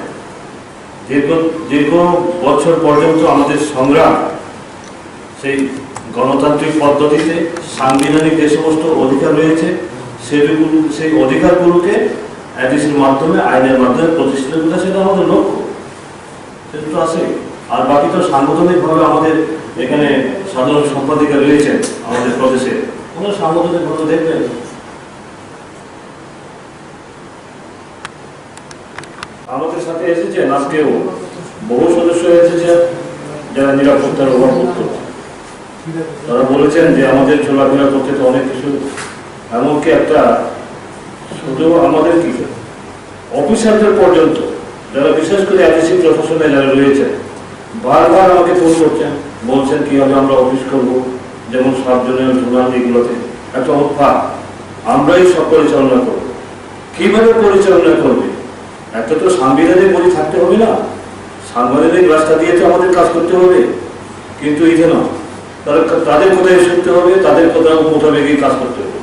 দীর্ঘ বছর পর্যন্ত আমাদের সংগ্রাম সেই গণতান্ত্রিক পদ্ধতিতে সাংবিধানিক যে সমস্ত অধিকার রয়েছে সেই অধিকারগুলোকে এডিসির মাধ্যমে আইনের মাধ্যমে প্রতিষ্ঠিত করা, সেটা আমাদের লক্ষ্য, সেটা তো আছে। আর বাকি তো সাংগঠনিকভাবে আমাদের এখানে সাধারণ সম্পাদিকা রয়েছেন আমাদের প্রদেশে, ওনারা সাংগঠনিকভাবে দেখবেন। আমাদের সাথে এসেছেন আজকেও বহু সদস্য এসেছেন যারা নিরাপত্তার অভাব বোধ করছেন। তারা বলেছেন যে আমাদের চলাফেরা করতে তো অনেক কিছু, এমনকি একটা শুধু আমাদের কি অফিসারদের পর্যন্ত যারা বিশেষ করে এডিসি প্রশাসনে যারা রয়েছেন বারবার আমাকে ফোন করছেন, বলছেন কিভাবে আমরা অফিস করব, যেমন 7 জনের জোগান এগুলোতে একটা উৎপাদ আমরাই সব পরিচালনা করব। কিভাবে পরিচালনা করবে? একটা তো সাংবিধানিক বলি থাকতে হবে না, সাংবিধানিক রাস্তা দিয়ে তো আমাদের কাজ করতে হবে, কিন্তু এই যে না, তাদের কোথায় শুনতে হবে, তাদের কথা মোতাবেকই কাজ করতে হবে।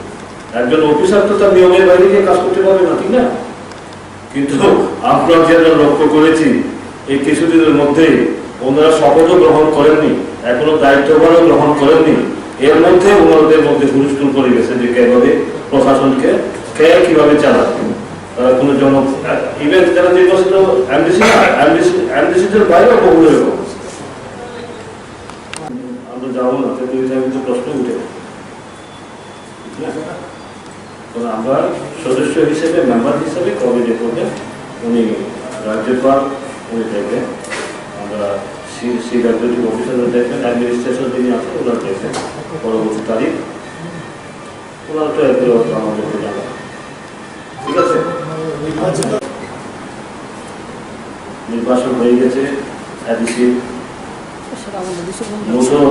একজন অফিসার তো তার নিয়মের বাইরে গিয়ে কাজ করতে পারবে না, ঠিক না? কিন্তু আমরা যেটা লক্ষ্য করেছি এই কিছুদিনের মধ্যে ওনারা শপথও গ্রহণ করেননি, এখনো দায়িত্বভারও গ্রহণ করেননি, এর মধ্যে ওনাদের মধ্যে হুলস্থুল করে গেছে যে কিভাবে প্রশাসনকে কিভাবে চালাবে। তারা কোনো জন ইভেন্ট যারা নির্বাচিত এমডিসি না, এমডিসিদের বাইরেও বহু এরকম। আমরা যাবো না, কিন্তু প্রশ্ন উঠে আমরা সদস্য হিসেবে মেম্বার হিসেবে কবে যে করবেন উনি রাজ্যপাল উনি দেখবেন, আমরা সিডাব্লিউটি অফিসাররা দেখবেন, অ্যাডমিনিস্ট্রেশন যিনি আছেন ওনারা দেখবেন পরবর্তী তারিখ, ওনারা তো এগুলো আমাদেরকে জানাবেন, ঠিক আছে? নির্বাচন হয়ে গেছে, এডিসি নতুন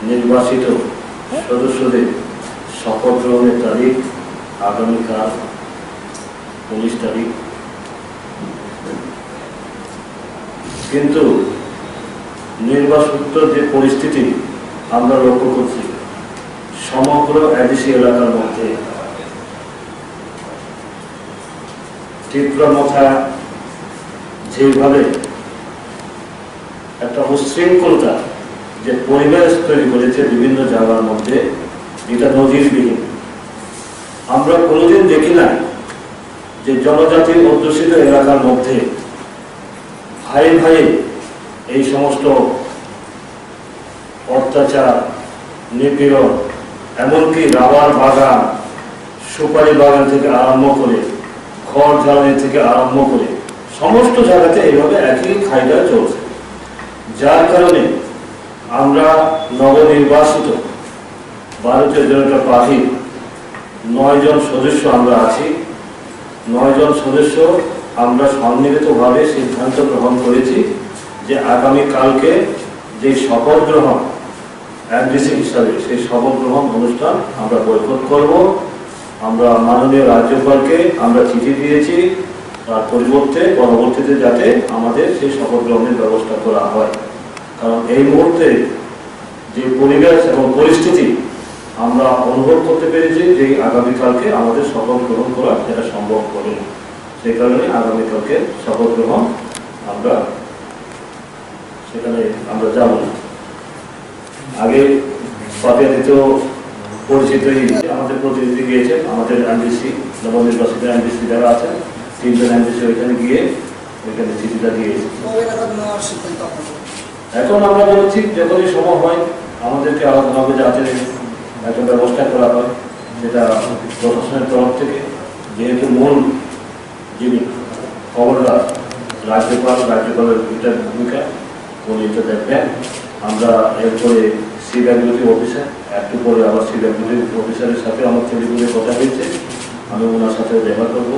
নির্বাচিত সদস্যদের শপথ গ্রহণের তারিখ আগামীকাল 19 তারিখ। কিন্তু নির্বাচিত যে পরিস্থিতি আমরা লক্ষ্য করছি সমগ্র এডিসি এলাকার মধ্যে তীব্রমথা যেভাবে একটা উশৃঙ্খলতা যে পরিবেশ তৈরি করেছে বিভিন্ন জায়গার মধ্যে, এটা নজিরবিহীন। আমরা কোনোদিন দেখি না যে জনজাতির অধ্যুষিত এলাকার মধ্যে ভাই ভাই এই সমস্ত অত্যাচার, নিপীড়ন, এমনকি রাবার বাগান, সুপারি বাগান থেকে আরম্ভ করে ঘর জ্বালানি থেকে আরম্ভ করে সমস্ত জায়গাতে এইভাবে একই খাইদা চলছে। যার কারণে আমরা নবনির্বাচিত ভারতীয় জনতা পার্টির 9 জন সদস্য আমরা আছি। 9 জন সদস্য আমরা সম্মিলিতভাবে সিদ্ধান্ত গ্রহণ করেছি যে আগামীকালকে যে শপথ গ্রহণ এমডিসি হিসাবে সেই শপথ গ্রহণ অনুষ্ঠান আমরা বয়কট করব। আমরা মাননীয় রাজ্যপালকে আমরা চিঠি দিয়েছি, তার পরবর্তীতে যাতে আমাদের সেই শপথ গ্রহণের ব্যবস্থা করা হয়। কারণ এই মুহূর্তে যে পরিবেশ এবং পরিস্থিতি আমরা অনুভব করতে পেরেছি যে আগামীকালকে আমাদের শপথ গ্রহণ করা এটা সম্ভব হবে না। সেই কারণে আগামীকালকে শপথ গ্রহণ আমরা সেখানে আমরা যাব না। আগে পাপিয়াদিতেও পরিচিতই আমাদের প্রতিনিধি গিয়েছেন, আমাদের এমডিসি নবনির্বাচিত এমডিসি যারা আছেন 3 জন এমডিসি ওইখানে গিয়ে ওইখানে চিঠিটা দিয়েছে। এখন আমরা বলছি যখনই সম্ভব হয় আমাদেরকে আলাদাভাবে যাতে একটা ব্যবস্থা করা হয়, যেটা প্রশাসনের তরফ থেকে, যেহেতু মূল যিনি খবরদার রাজ্যপালের এটার ভূমিকা উনি এটা দেখবেন। আমরা এরপরে সিডাব্লিউটি অফিসার, একটু পরে আবার সিডাব্লিউটি অফিসারের সাথে আমার টেলিফোনে কথা হয়েছে, আমি ওনার সাথে দেখা করব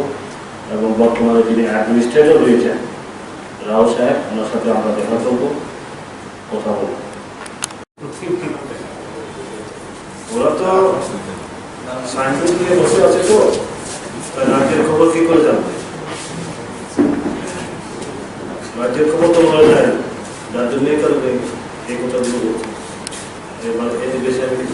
এবং বর্তমানে যিনি অ্যাডমিনিস্ট্রেটর রয়েছেন রাও সাহেব, ওনার সাথে আমরা দেখা করব, কথা বলব। ওরা তো সাইনবোর্ড নিয়ে বসে আছে, তো রাজ্যের খবর কি করে জানবে? রাজ্যের খবর তো ওরা যায়, যার জন্যই কারণে এই কথাগুলো বলছে। এবার এতে বেশি আমি কিছু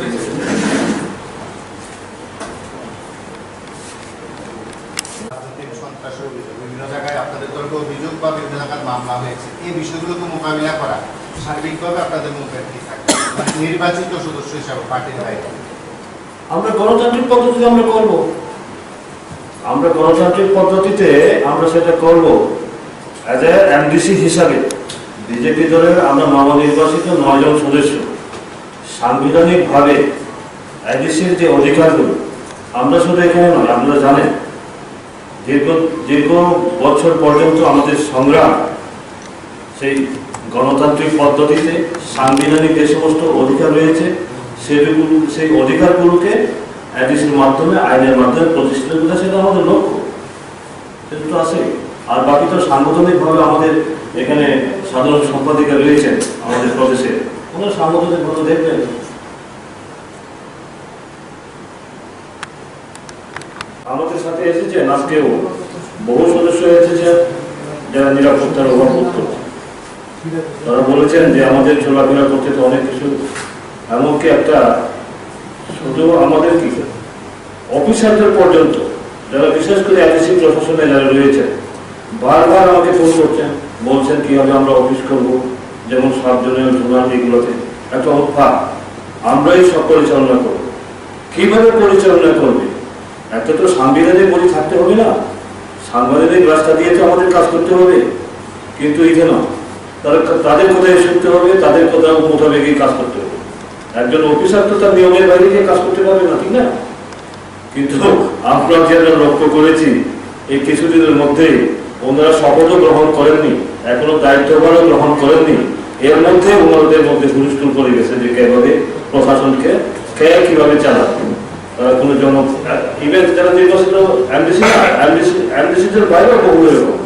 সন্ত্রাসের অভিযোগ, বিভিন্ন জায়গায় আপনাদের দলকে অভিযোগ বা বিভিন্ন জায়গায় মামলা হয়েছে, এই বিষয়গুলোকে মোকাবিলা করা সার্বিকভাবে আপনাদের মুখের কি থাকে নির্বাচিত সদস্য হিসাবে পার্টির বাইরে? আমরা গণতান্ত্রিক পদ্ধতিতে আমরা করব, আমরা গণতান্ত্রিক পদ্ধতিতে আমরা সেটা করব। অ্যাজ এ এমডিসি হিসাবে বিজেপি দলের আমরা নবনির্বাচিত 9 জন সদস্য সাংবিধানিকভাবে এডিসির যে অধিকারগুলো, আমরা শুধু এখানে নয়, আপনারা জানেন দীর্ঘ বছর পর্যন্ত আমাদের সংগ্রাম সেই গণতান্ত্রিক পদ্ধতিতে সাংবিধানিক যে সমস্ত অধিকার রয়েছে সেই অধিকারগুলোকে এডিসির মাধ্যমে, আইনের মাধ্যমে প্রতিষ্ঠিত করা, সেটা আমাদের লক্ষ্য, সেটা তো আছে। আর বাকি তো সাংগঠনিকভাবে আমাদের এখানে সাধারণ সম্পাদিকা রয়েছেন আমাদের প্রদেশে, ওনারা সাংগঠনিকভাবে দেখবেন। আমাদের সাথে এসেছেন আজকেও বহু সদস্য এসেছেন যারা নিরাপত্তার অভাব বোধ করছে। তারা বলেছেন যে আমাদের চলাফেরা করতে তো অনেক কিছু, এমনকি একটা শুধু আমাদের কি অফিসারদের পর্যন্ত যারা বিশেষ করে এডিসি প্রশাসনে যারা রয়েছেন বারবার আমাকে ফোন করছেন, বলছেন কিভাবে আমরা অফিস করব, যেমন 7 জনের জোনাল এগুলোতে একটা অভ্যাস আমরাই সব পরিচালনা করব। কিভাবে পরিচালনা করবে? একটা তো সাংবিধানিক বলি থাকতে হবে না, সাংবিধানিক রাস্তা দিয়ে তো আমাদের কাজ করতে হবে, কিন্তু এখানে তাদের কথায় শুনতে হবে, তাদের কথা মোতাবেকই কাজ করতে হবে। একজন অফিসার তো তার নিয়মের বাইরে গিয়ে কাজ করতে পারবে না, ঠিক না? কিন্তু আমরা যেটা লক্ষ্য করেছি এই কিছুদিনের মধ্যে ওনারা শপথও গ্রহণ করেননি, এখনো দায়িত্বভারও গ্রহণ করেননি, এর মধ্যে ওনাদের মধ্যে হুলস্থুল করে গেছে যে কিভাবে প্রশাসনকে কিভাবে চালাবে। তারা কোনো জন ইভেন্ট যারা নির্বাচিত এমডিসিদের বাইরেও বহু এরকম।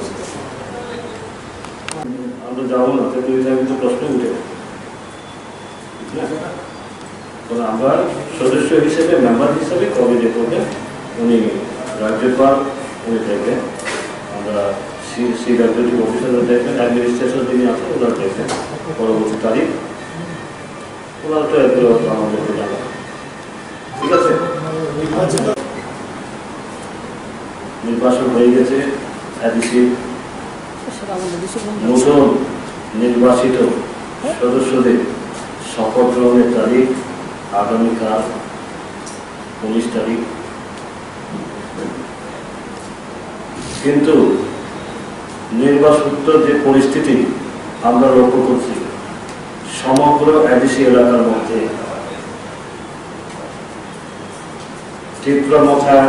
আমরা যাবো না, কিন্তু প্রশ্ন উঠে আমরা সদস্য হিসেবে, মেম্বার হিসেবে কবে যে করবেন উনি রাজ্যপাল উনি দেখবেন, আমরা সিডাব্লিউটি অফিসাররা দেখবেন, অ্যাডমিনিস্ট্রেশন যিনি আছেন ওনারা দেখবেন পরবর্তী তারিখ, ওনারা তো এগুলো আমাদেরকে জানাবেন, ঠিক আছে? নির্বাচন হয়ে গেছে, এডিসি নতুন নির্বাচিত সদস্যদের শপথ গ্রহণের তারিখ আগামীকাল 19 তারিখ। কিন্তু নির্বাচিত যে পরিস্থিতি আমরা লক্ষ্য করছি সমগ্র এডিসি এলাকার মধ্যে তীব্রমাত্রা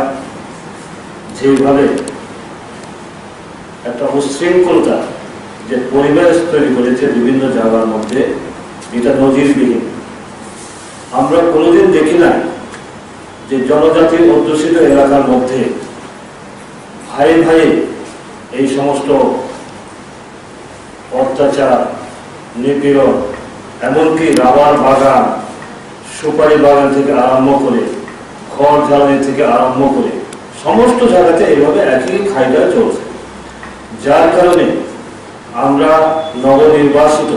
যেভাবে একটা উশৃঙ্খলতা যে পরিবেশ তৈরি করেছে বিভিন্ন জায়গার মধ্যে, এটা নজিরবিহীন। আমরা কোনোদিন দেখি না যে জনজাতির অধ্যুষিত এলাকার মধ্যে ভাই ভাই এই সমস্ত অত্যাচার নিপীড়ন, এমনকি রাবার বাগান, সুপারি বাগান থেকে আরম্ভ করে খড় জ্বালানি থেকে আরম্ভ করে সমস্ত জায়গাতে এইভাবে একই খাইটা চলছে। যার কারণে আমরা নবনির্বাচিত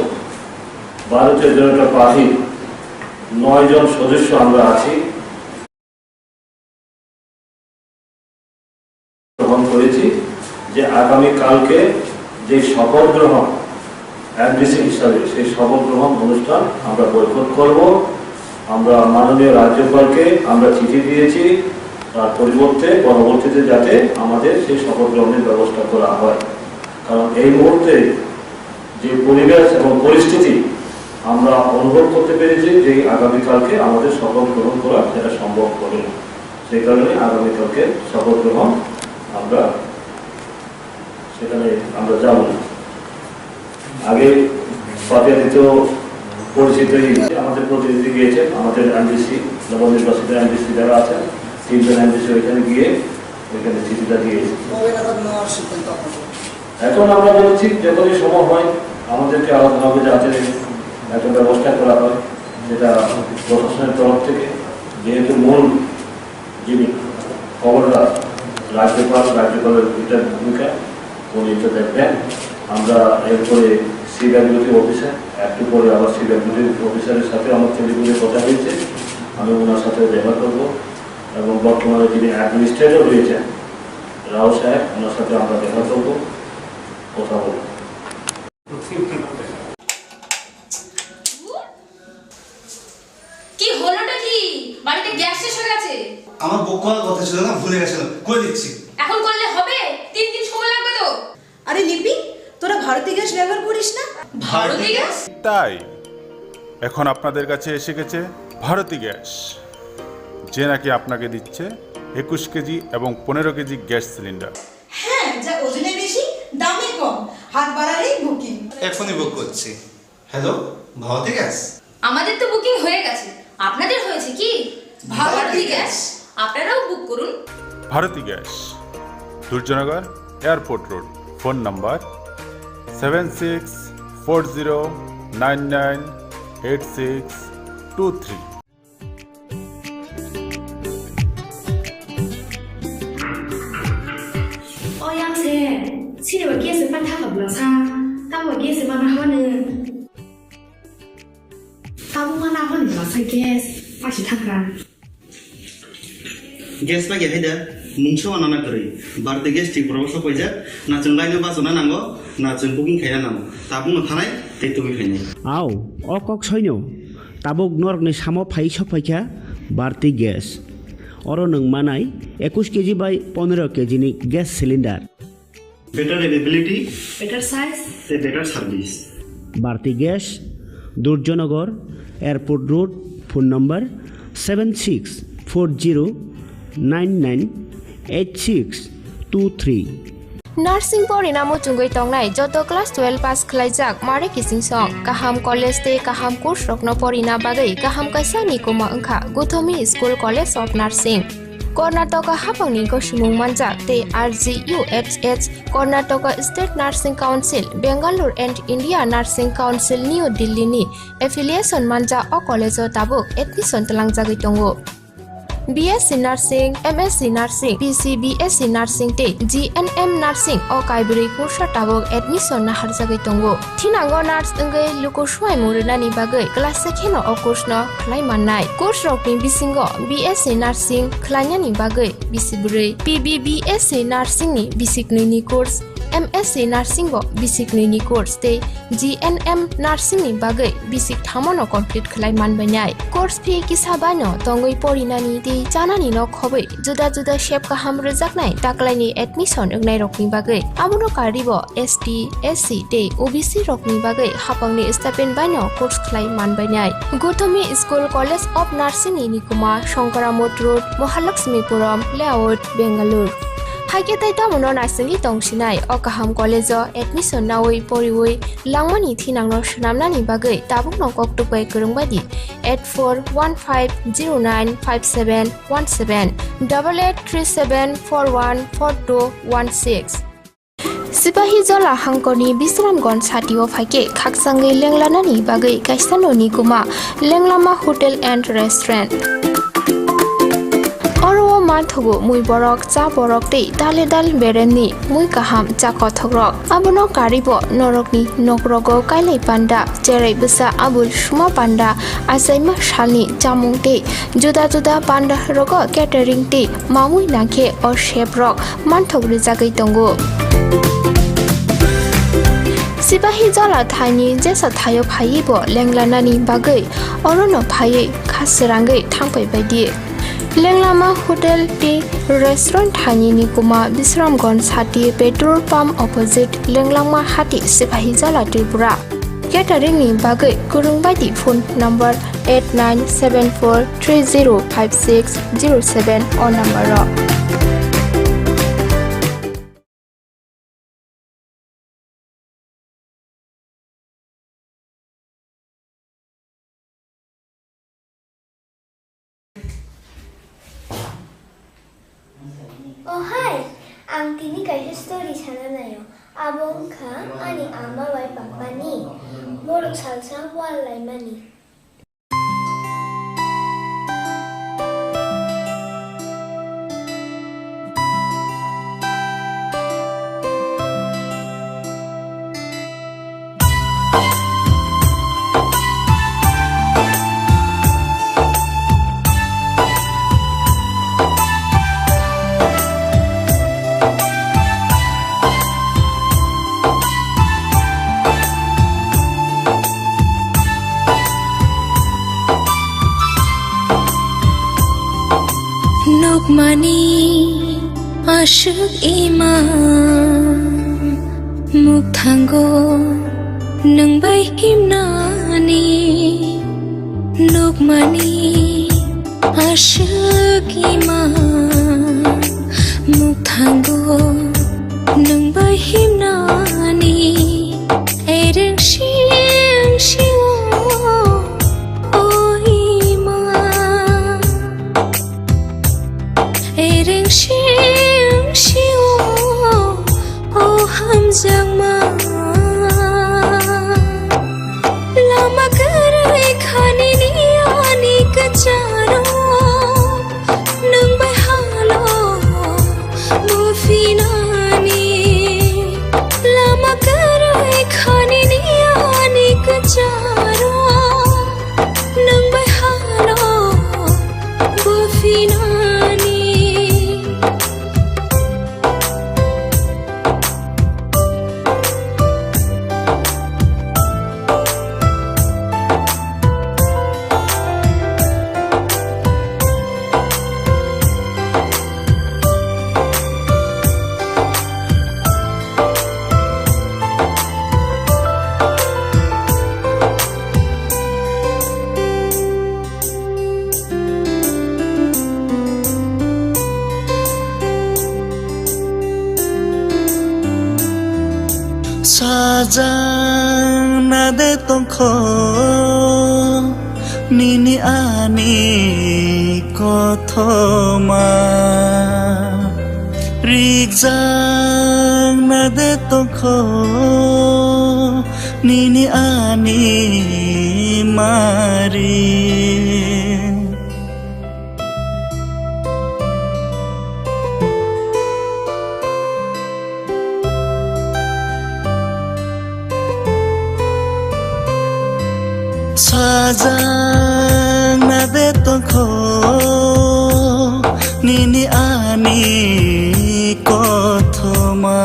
ভারতীয় জনতা পার্টির 9 জন সদস্য আমরা আছি, গ্রহণ করেছি যে আগামীকালকে যে শপথ গ্রহণ এমডিসি হিসাবে সেই শপথ গ্রহণ অনুষ্ঠান আমরা বয়কট করব। আমরা মাননীয় রাজ্যপালকে আমরা চিঠি দিয়েছি, তার পরিবর্তে পরবর্তীতে যাতে আমাদের সেই শপথ গ্রহণের ব্যবস্থা করা হয়। কারণ এই মুহূর্তে যে পরিবেশ এবং পরিস্থিতি আমরা অনুভব করতে পেরেছি যে আগামীকালকে আমাদের শপথ গ্রহণ করা সেটা সম্ভব হবে না। সেই কারণে আগামীকালকে শপথ গ্রহণ আমরা সেখানে আমরা যাব না। আগে পাতিয়াদিত পরিচিতই আমাদের প্রতিনিধি গিয়েছেন, আমাদের এমডিসি নবনির্বাচিত এমডিসি যারা আছেন 3 জন এমডিসি ওইখানে গিয়ে ওইখানে চিঠিটা দিয়েছে। এখন আমরা বলছি যখনই সম্ভব হয় আমাদেরকে আলাদাভাবে যাতে একটা ব্যবস্থা করা হয়, যেটা প্রশাসনের তরফ থেকে, যেহেতু মূল যিনি খবরদার রাজ্যপালের এটার ভূমিকা উনি এটা দেখবেন। আমরা এরপরে সিডাব্লিউটি অফিসার, একটু পরে আবার সিডাব্লিউটি অফিসারের সাথে আমার টেলিফোনে কথা হয়েছে, আমি ওনার সাথে দেখা করব এবং বর্তমানে যিনি অ্যাডমিনিস্ট্রেটর রয়েছেন রাও সাহেব, ওনার সাথে আমরা দেখা করব, কথা বলব। কি হলোটা কি? বাড়িতে গ্যাস শেষ হয়ে গেছে। আমার বুক করার কথা ছিল না, ভুলে গেছিলাম, করে দিচ্ছি। এখন করলে হবে? 3 দিন সময় লাগবে তো। আরে লিপি, তোরা ভারতী গ্যাস ব্যবহার করিস না? ভারতী গ্যাস? তাই এখন আপনাদের কাছে এসে গেছে ভারতী গ্যাস, যে নাকি আপনাকে দিচ্ছে 21 কেজি এবং 15 কেজি গ্যাস সিলিন্ডার। হ্যাঁ, যা ওজনে বেশি, দামে কম, হাত বাড়ালেই বুকিং। এখনই বুক করছি। Hello, Bharati gas? আমাদের তো বুকিং হয়ে গেছে, আপনাদের হয়েছে কি? ভারতী গ্যাস, আপনারাও বুক করুন। Bharti gas, Durjannagar airport road. Phone number 7640998623।样噻，吃了我给是半套好不了噻，但我给是半套呢。大部分那份你老是给，我去看看。 gas লাগে হাইদা মুংছো আনানা করে বারতে গ্যাস ঠিক প্রবাস কইজা না जों লাইনে বাসনা নাঙ্গো না जों বুকিং খাইনা নাম তাবুং থানায় তে তুমি খাইনি আও অকক সৈন্য তাবুক নরকনি সামো ফাই সফাইখা বারতি গ্যাস অর নং মানাই 21 কেজি বাই 15 কেজিনি gas cylinder better availability Better size? তে better service Bharti gas Durjannagar airport road. Phone number 7640998623। Nursing परिणामो चुंगै तंगनाय जत क्लास 12 पास खलाइजाक मारे किसिं सं काहाम कलेज ते काहाम कोर्स रखनो परिना बागै काहाम कायसा निकोमा अंखा Gautami school college of nursing Karnataka हाफांनि गसुमुं मानजाक ते RGUHH Karnataka state nursing council Bengaluru and India nursing council new दिल्लीनि एफिलिएशन मानजा अ कलेज ताबुक एडमिशन तलांजागै दंगो। BSc Nursing, MSc Nursing, BSc Nursing te GNM Nursing o kaibri kursa tabok admission na harjagai tongo. Thinango nurse engai luko swai murunani bagai class sekheno o course no khlai mannai. Course rokni bisingo BSc Nursing khlainani bagai bisiburi, PBBSc Nursing ni bisiknini course, MSc Nursing bo bisiknini course te GNM Nursing ni bagai bisik thamono complete khlai manbainai. Course fee kisabano tongoi porinani janani no khobai juda juda shape kaham rejaknai taklaini admission engnai rokni bagai amono karibo ST SC te OBC rokni bagai hapangni stipend baino course khlai manbainai. Gautomi School College of Nursing ni nikuma Shankaramot Road, Mahalakshmipuram Layout, Bangalore. Haike tai tamono narsing tongsinai o kaham college admission nawai poriwai langmani thinangno shnamnani bagai tabuk no koktupai kurungbadi 8415095717 8837414216 Sipahi Jola Hangkoni Bisramgon Satio Fake Kaksangi Lenglanani Bagai Kaisanoni Kuma Lenglama Hotel and Restaurant. Oro Manthogo Mui Borok Cha Borok Te Dale Dal Bereni Mui Kaham Cha Kothogrok Abono Karibo Norokni Nokrogo Kailai Panda Jerai Busa Abul Shuma Panda Asaima Shalni Jamung Te Juda Juda Panda Rogo Catering Te Mamui Nake or Shape Rock Manthog Rizagai Tongo Sipahi Jola Thani Jesa Thayo Phaibo Lenglanani Bagai Orono Phai Khasirangai Thangpai Baidi Lenglama Hotel Tea Restaurant Thani Nikuma Bisramgon Sati Petrol Pump Opposite Lenglama Hati Sipahi Jola Tripura Catering ni Bagai Kurung Baidi phone number 8974305607 or number Oh hai, ang tini kayo story sana na yo. Abong ka, ani ama wai papa ni. Borok salsa walay mani. Mani asyik iman Muktanggo nang bay himnani Nukmani asyik iman Muktanggo nang bay himnani Ereng siang siwo oh iman Ereng siang siwo oh hamzang ma Lama gerai khani ni ani kacaro Nang bay halo mufinani Lama gerai khani ni ani kacaro Nang bay halo mufinani Sajang nade tongko nini ani kothoma Rijang nade tongko nini ani mari Sajang nade tongko nini ani kothoma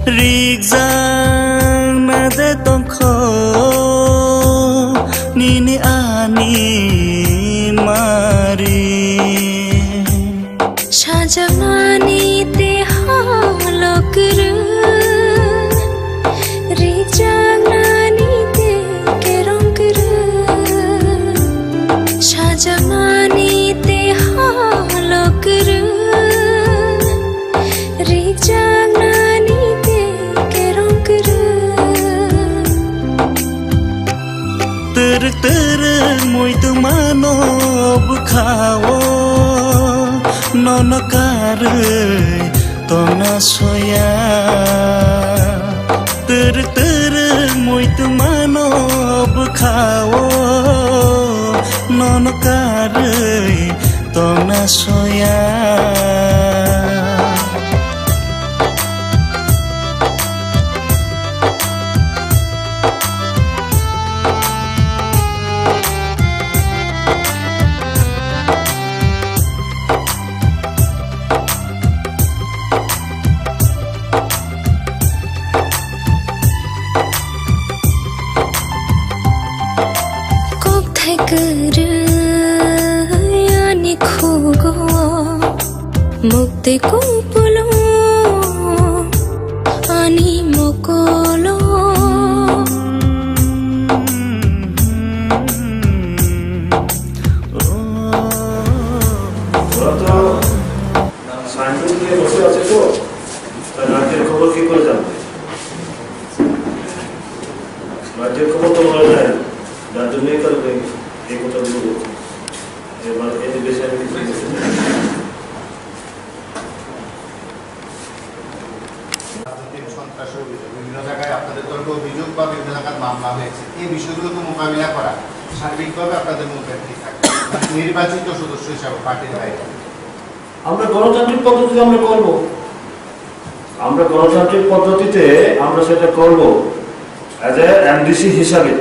Rijang nade tongko nini ani mari Sajang ani te halokru Rijang Sajamani te halokru Rijangani te kerongkru Teruk mui tu mano bukhawo Nono kare tona soya ter muito mano bkhao non karei tona soya Mukti kupulo ani mokolo signboard নিয়ে বসে আছে তো রাজ্যের খবর কি করে জানবে রাজ্যের খবর তো বলা যায় রাজ্য নিয়ে করবে এই কথাগুলো বলছে এবার এর বেশি আমি কিছু বলতে চাই না। সন্ত্রাসের অভিযোগ বিভিন্ন জায়গায় আপনাদের তরফে অভিযোগ বা বিভিন্ন জায়গায় মামলা হয়েছে এই বিষয়গুলোকে মোকাবিলা করা সার্বিকভাবে আপনাদের মুখে কি থাকবে নির্বাচিত সদস্য হিসাবে পার্টির বাইরে আমরা গণতান্ত্রিক পদ্ধতিতে আমরা করব আমরা গণতান্ত্রিক পদ্ধতিতে আমরা সেটা করব অ্যাজ এ এমডিসি হিসাবে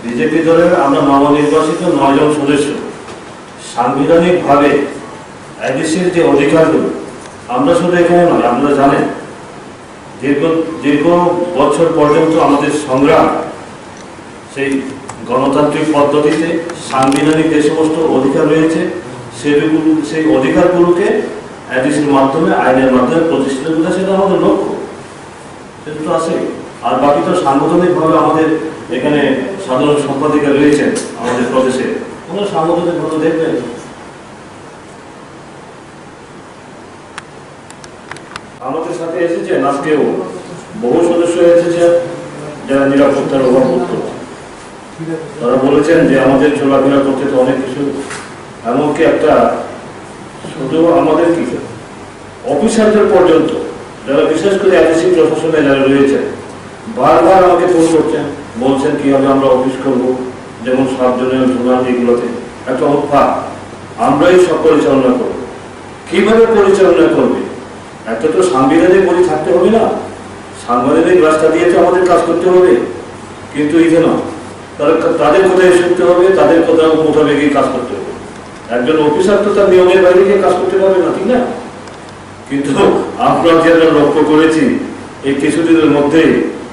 বিজেপি দলের আমরা নবনির্বাচিত 9 জন সদস্য সাংবিধানিকভাবে এমডিসির যে অধিকারগুলো আমরা শুধু এখানে নয় আপনারা জানেন দীর্ঘ বছর পর্যন্ত আমাদের সংগ্রাম সেই গণতান্ত্রিক পদ্ধতিতে সাংবিধানিক যে সমস্ত অধিকার রয়েছে সেই অধিকারগুলোকে এডিসির মাধ্যমে আইনের মাধ্যমে প্রতিষ্ঠিত করা সেটা আমাদের লক্ষ্য সেটা তো আছে আর বাকি তো সাংগঠনিকভাবে আমাদের এখানে সাধারণ সম্পাদিকা রয়েছেন আমাদের প্রদেশে ওনারা সাংগঠনিকভাবে দেখবেন আমাদের সাথে এসেছেন আজকেও বহু সদস্য এসেছেন যারা নিরাপত্তার অভাব বোধ করছে তারা বলেছেন যে আমাদের চলাফেরা করতে তো অনেক কিছু এমনকি একটা শুধু আমাদের কি অফিসারদের পর্যন্ত যারা বিশেষ করে এডিসি প্রশাসনে যারা রয়েছেন বারবার আমাকে ফোন করছেন বলছেন কিভাবে আমরা অফিস করবো যেমন সার্বজনীন ধর্ম এগুলোতে একটা অভ্যাস আমরাই সব পরিচালনা করবো কিভাবে পরিচালনা করবে একটা তো সাংবিধানিক বলি থাকতে হবে না সাংবিধানিক রাস্তা দিয়ে তো আমাদের কাজ করতে হবে কিন্তু এই যে না তাদের কোথায় শুনতে হবে তাদের কোথাও মোতাবেকই কাজ করতে হবে একজন অফিসার তো তার নিয়মের বাইরে গিয়ে কাজ করতে পারবে না ঠিক না কিন্তু আমরা যেটা লক্ষ্য করেছি এই কিছুদিনের মধ্যে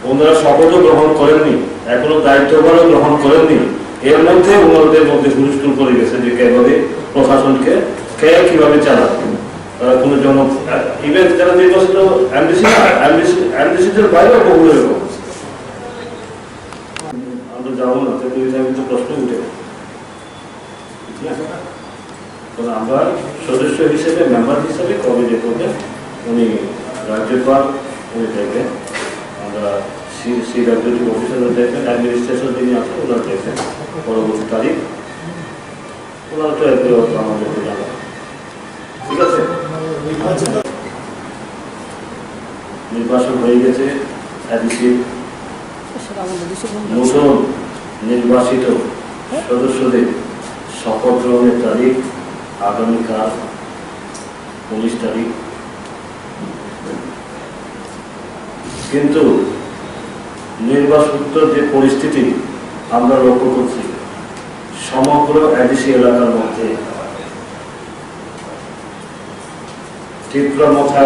ওনারা শপথও গ্রহণ করেননি এখনো দায়িত্বভারও গ্রহণ করেননি এর মধ্যে ওনাদের মধ্যে হুলস্থুল করে গেছে যে কিভাবে প্রশাসনকে কিভাবে চালাবে তারা কোনো জন ইভেন যারা নির্বাচিত এমডিসিদের বাইরেও বহু এরকম আমরা যাবো না কিন্তু প্রশ্ন উঠে আমরা সদস্য হিসেবে মেম্বার হিসেবে কবে যে করবেন উনি রাজ্যপাল উনি দেখবেন আমরা সিডব্লিউডি অফিসার দেখবেন অ্যাডমিনিস্ট্রেশন যিনি আছেন ওনারা দেখবেন পরবর্তী তারিখ ওনারা তো একটু আমাদেরকে জানাবেন ঠিক আছে নির্বাচন হয়ে গেছে নতুন নির্বাচিত সদস্যদের শপথ গ্রহণের তারিখ আগামীকাল 19 তারিখ কিন্তু নির্বাচন যে পরিস্থিতি আমরা লক্ষ্য করছি সমগ্র এডিসি এলাকার মধ্যে তীব্রমথা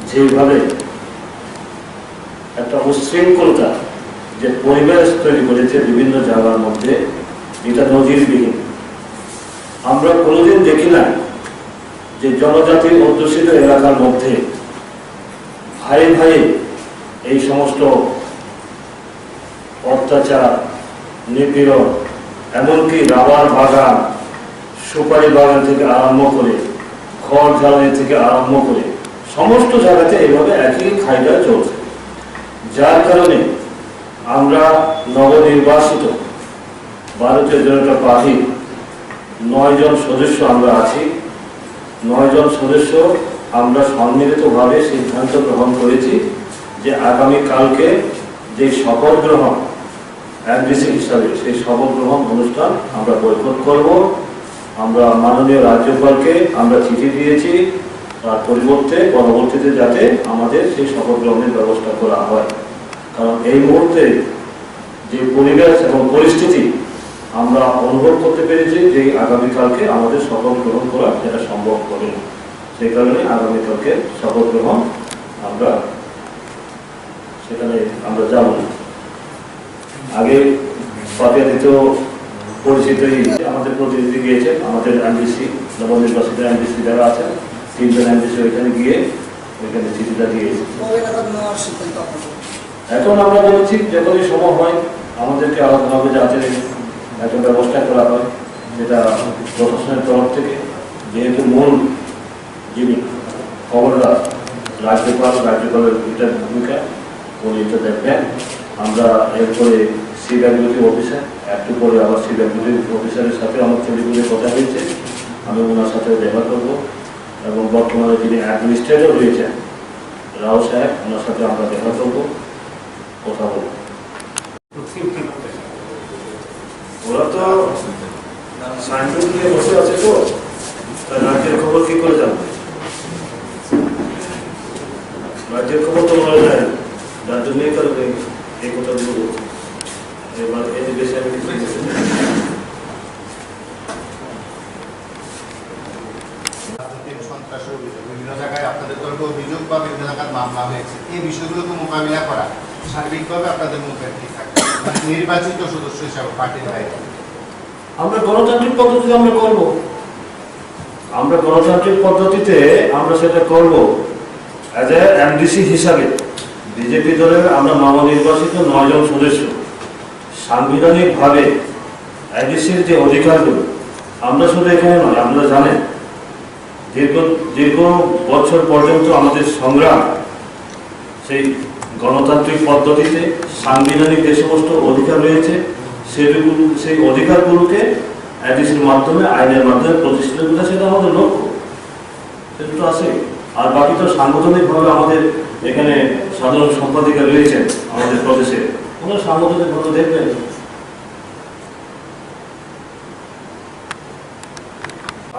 যেভাবে একটা উশৃঙ্খলতা যে পরিবেশ তৈরি করেছে বিভিন্ন জায়গার মধ্যে এটা নজিরবিহীন আমরা কোনোদিন দেখি না যে জনজাতি অধ্যুষিত এলাকার মধ্যে ভাই ভাই এই সমস্ত অত্যাচার নিপীড়ন এমনকি রাবার বাগান সুপারি বাগান থেকে আরম্ভ করে ঘর জ্বালানি থেকে আরম্ভ করে সমস্ত জায়গাতে এইভাবে একই খাইটা চলছে যার কারণে আমরা নবনির্বাচিত ভারতীয় জনতা পার্টির 9 জন সদস্য আমরা আছি 9 জন সদস্য আমরা সম্মিলিতভাবে সিদ্ধান্ত গ্রহণ করেছি যে আগামীকালকে যে শপথ গ্রহণ এমডিসি হিসাবে সেই শপথ গ্রহণ অনুষ্ঠান আমরা বয়কট করব। আমরা মাননীয় রাজ্যপালকে আমরা চিঠি দিয়েছি, তার পরিবর্তে পরবর্তীতে যাতে আমাদের সেই শপথ গ্রহণের ব্যবস্থা করা হয়। কারণ এই মুহূর্তে যে পরিবেশ এবং পরিস্থিতি আমরা অনুভব করতে পেরেছি যে আগামীকালকে আমাদের শপথ গ্রহণ করা সেটা সম্ভব হবে না। সেই কারণে আগামীকালকে শপথ গ্রহণ আমরা সেখানে আমরা যাব না। আগে পাপিয়াদিত পরিচিতই আমাদের প্রতিনিধি গিয়েছে, আমাদের এমডিসি নবনির্বাচিত এমডিসি যারা আছেন 3 জন এমডিসি ওইখানে গিয়ে ওইখানে চিঠিটা দিয়েছে। এখন আমরা বলছি যখনই সময় হয় আমাদেরকে আলোচনা হবে যাতে একটা ব্যবস্থা করা হয়, যেটা প্রশাসনের তরফ থেকে, যেহেতু মূল যিনি খবরদার রাজ্যপালের এটার ভূমিকা উনি এটা দেখবেন। আমরা এরপরে সিডাব্লিউটি অফিসার, একটু পরে আবার সিডাব্লিউটি অফিসারের সাথে আমার টেলিফোনে কথা হয়েছে, আমি ওনার সাথে দেখা করবো এবং বর্তমানে যিনি অ্যাডমিনিস্ট্রেটর রয়েছেন রাও সাহেব, ওনার সাথে আমরা দেখা করবো, কথা বলবো। ওরা তো সাইনবোর্ড নিয়ে বসে আছে, তো রাজ্যের খবর কি করে জানবে? রাজ্যের খবর তো বলা যায় না, রাজ্য নিয়ে কারণে এই কথাগুলো বলছে। এবার এই বেশি আমি কিছু সন্ত্রাসের অভিযোগ, বিভিন্ন জায়গায় আপনাদের তরফে অভিযোগ বা বিভিন্ন জায়গায় মামলা হয়েছে, এই বিষয়গুলোকে মোকাবিলা করা সার্বিকভাবে আপনাদের মুখে কি থাকবে নির্বাচিত সদস্য হিসাবে পার্টির বাইরে? আমরা গণতান্ত্রিক পদ্ধতিতে আমরা করব, আমরা গণতান্ত্রিক পদ্ধতিতে আমরা সেটা করব। অ্যাজ এ এমডিসি হিসাবে বিজেপি দলের আমরা নবনির্বাচিত 9 জন সদস্য সাংবিধানিকভাবে এমডিসির যে অধিকারগুলো, আমরা শুধু এখানে নয়, আপনারা জানেন দীর্ঘ বছর পর্যন্ত আমাদের সংগ্রাম সেই গণতান্ত্রিক পদ্ধতিতে সাংবিধানিক যে সমস্ত অধিকার রয়েছে সেই অধিকারগুলোকে এডিসির মাধ্যমে, আইনের মাধ্যমে প্রতিষ্ঠিত করা, সেটা আমাদের লক্ষ্য, সেটা তো আছে। আর বাকি তো সাংগঠনিকভাবে আমাদের এখানে সাধারণ সম্পাদিকা রয়েছেন আমাদের প্রদেশে, ওনারা সাংগঠনিকভাবে দেখবেন।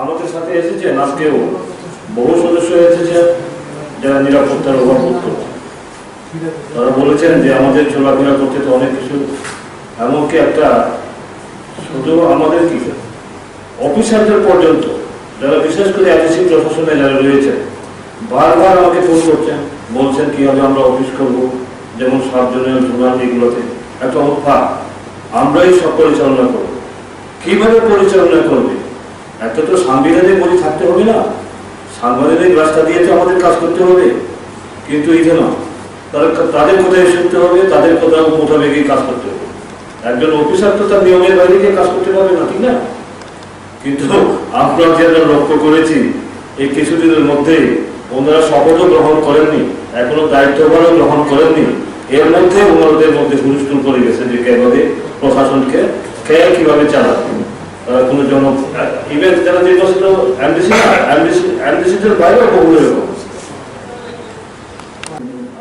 আমাদের সাথে এসেছেন আজকেও বহু সদস্য এসেছেন যারা নিরাপত্তার অভাব বোধ করছেন। তারা বলেছেন যে আমাদের চলাফেরা করতে তো অনেক কিছু, এমনকি একটা শুধু আমাদের কি অফিসারদের পর্যন্ত যারা বিশেষ করে এডিসি প্রশাসনে যারা রয়েছেন বারবার আমাকে ফোন করছেন, বলছেন কিভাবে আমরা অফিস করবো, যেমন সার্বজনীন জোনাল এগুলোতে একটা অভ্যাস আমরাই সব পরিচালনা করবো। কিভাবে পরিচালনা করবে? একটা তো সাংবিধানিক বলি থাকতে হবে না, সাংবিধানিক রাস্তা দিয়ে তো আমাদের কাজ করতে হবে, কিন্তু এই জন্য তাদের কোথায় শুনতে হবে, তাদের কোথাও মোতাবেকই কাজ করতে হবে। একজন অফিসার তো তার নিয়মের বাইরে গিয়ে কাজ করতে পারবে না, ঠিক না? কিন্তু আমরা যেটা লক্ষ্য করেছি এই কিছুদিনের মধ্যে ওনারা শপথও গ্রহণ করেননি, এখনো দায়িত্বভারও গ্রহণ করেননি, এর মধ্যে ওনাদের মধ্যে হুলস্থুল করে গেছে যে কিভাবে প্রশাসনকে কিভাবে চালাবে। কোনো জন ইভেন যারা নির্বাচিত এমডিসি না, এমডিসিদের বাইরেও বহু এরকম।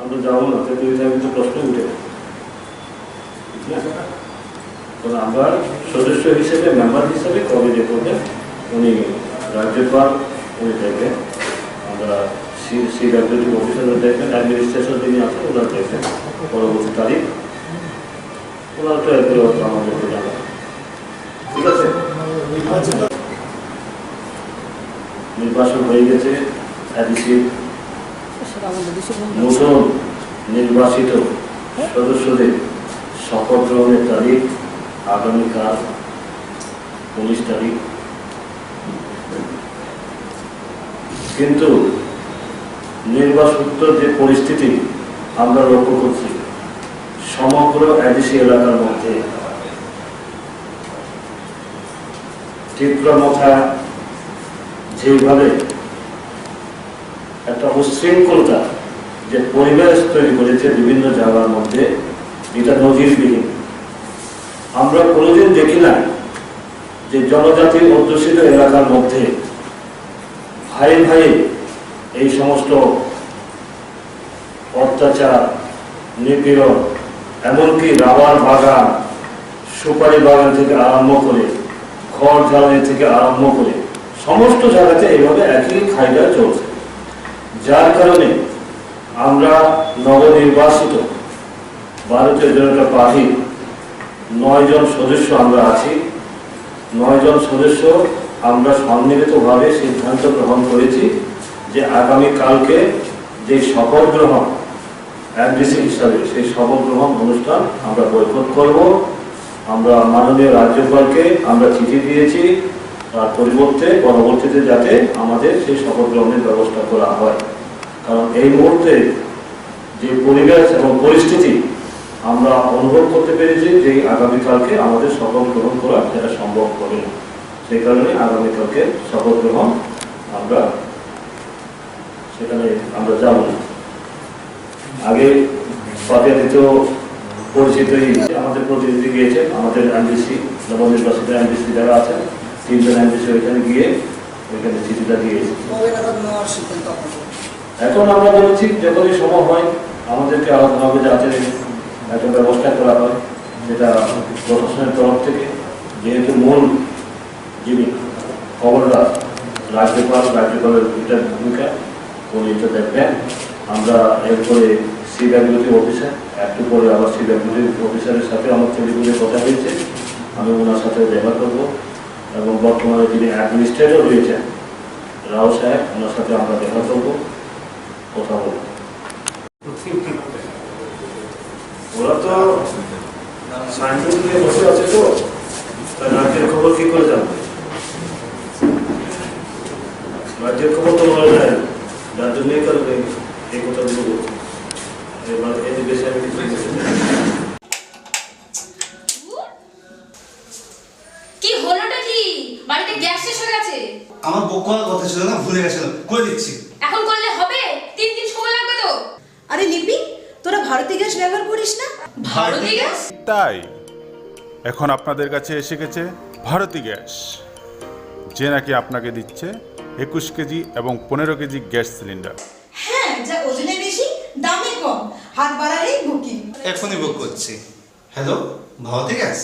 আমরা যাবো না, কিন্তু প্রশ্ন উঠে, আমরা সদস্য হিসেবে, মেম্বার হিসেবে কবে যে করবেন উনি রাজ্যপাল উনি দেখবেন, আমরা সিডাব্লিউটি অফিসার দেখবেন, অ্যাডমিনিস্ট্রেশন যিনি আছেন ওনারা দেখবেন পরবর্তী তারিখ, ওনারা তো একবারে আমাদেরকে জানাবেন, ঠিক আছে? নির্বাচন হয়ে গেছে, নতুন নির্বাচিত সদস্যদের শপথ গ্রহণের তারিখ আগামীকাল 19 তারিখ। কিন্তু নির্বাচন যে পরিস্থিতি আমরা লক্ষ্য করছি সমগ্র এডিসি এলাকার মধ্যে তীব্রমথা যেভাবে একটা উশৃঙ্খলতা যে পরিবেশ তৈরি করেছে বিভিন্ন জায়গার মধ্যে, এটা নজিরবিহীন। আমরা কোনোদিন দেখি না যে জনজাতি অধ্যুষিত এলাকার মধ্যে ভাই ভাই এই সমস্ত অত্যাচার, নিপীড়ন, এমনকি রাবার বাগান, সুপারি বাগান থেকে আরম্ভ করে ঘর জ্বালানি থেকে আরম্ভ করে সমস্ত জায়গাতে এইভাবে একই খাইটা চলছে। যার কারণে আমরা নবনির্বাচিত ভারতীয় জনতা পার্টির 9 জন সদস্য আমরা আছি। 9 জন সদস্য আমরা সম্মিলিতভাবে সিদ্ধান্ত গ্রহণ করেছি যে আগামীকালকে যে শপথ গ্রহণ এমডিসি হিসাবে সেই শপথ গ্রহণ অনুষ্ঠান আমরা বয়কট করব। আমরা মাননীয় রাজ্যপালকে আমরা চিঠি দিয়েছি, তার পরবর্তীতে যাতে আমাদের সেই শপথ গ্রহণের ব্যবস্থা করা হয়। কারণ এই মুহূর্তে যে পরিবেশ এবং পরিস্থিতি আমরা অনুভব করতে পেরেছি যে আগামীকালকে আমাদের শপথ গ্রহণ করা সেটা সম্ভব হবে না। সেই কারণে আগামীকালকে শপথ গ্রহণ আমরা সেখানে আমরা যাব না। আগে দ্বিতীয় পরিচিতই আমাদের প্রতিনিধি গিয়েছে, আমাদের এমডিসি নবনির্বাচিত এমডিসি যারা আছেন 3 জন এমডিসি ওইখানে গিয়ে ওইখানে চিঠিটা দিয়েছে। এখন আমরা বলছি যখনই সম্ভব হয় আমাদেরকে আলাদাভাবে যাতে একটা ব্যবস্থা করা হয়, যেটা প্রশাসনের তরফ থেকে, যেহেতু মূল যিনি খবরদার রাজ্যপালের এটার ভূমিকা উনি এটা দেখবেন। আমরা এরপরে সিডাব্লিউটি অফিসার, একটু পরে আবার সিডাব্লিউটি অফিসারের সাথে আমার টেলিফোনে কথা হয়েছে, আমি ওনার সাথে দেখা করবো। এবং বর্তমানে যিনি অ্যাডমিনিস্ট্রেটর রয়েছেন রাও সাহেব, ওনার সাথে আমরা দেখা করবো, কথা বলবো। ওরা তো সাইনবোর্ড নিয়ে বসে আছে, তো রাজ্যের খবর কি করে জানবে? রাজ্যের খবর তো বলা যায়, রাজ্য নিয়ে করবে এই কথাগুলো বলছে। এবার এই বেশি আমি কিছু কি হলোটা কি? বাড়িতে গ্যাস শেষ হয়ে গেছে। আমার বকওয়ার কথা ছিল না, ভুলে গেছিলাম, করে দিচ্ছি। এখন করলে হবে? 3 দিন সময় লাগবে তো। আরে লিপি, তোরা ভারতী গ্যাস ব্যবহার করিস না? ভারতী গ্যাস? তাই এখন আপনাদের কাছে এসে গেছে ভারতী গ্যাস, যে নাকি আপনাকে দিচ্ছে 21 কেজি এবং 15 কেজি গ্যাস সিলিন্ডার। হ্যাঁ, যা ওজনে বেশি, দামে কম, হাত বাড়ালেই বুকিং। এখনই বুক করছি। Hello, Bharati gas?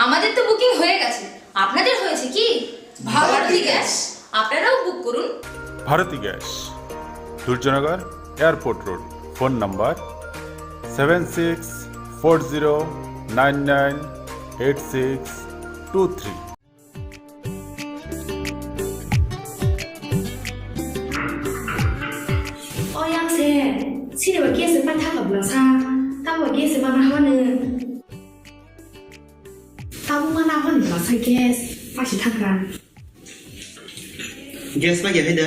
আমাদের তো বুকিং হয়ে গেছে, আপনাদের হয়েছে কি? ভারতী গ্যাস, আপনারাও বুক করুন। Bharti gas, Durjannagar airport road, phone number 7640998623। 어양새 치료가 깨스 빨타가 불러사 따고 깨스 마나 하는 따고 마나 하는 불러서 깨스 빠시 타가 gas পাইয়া হাইদা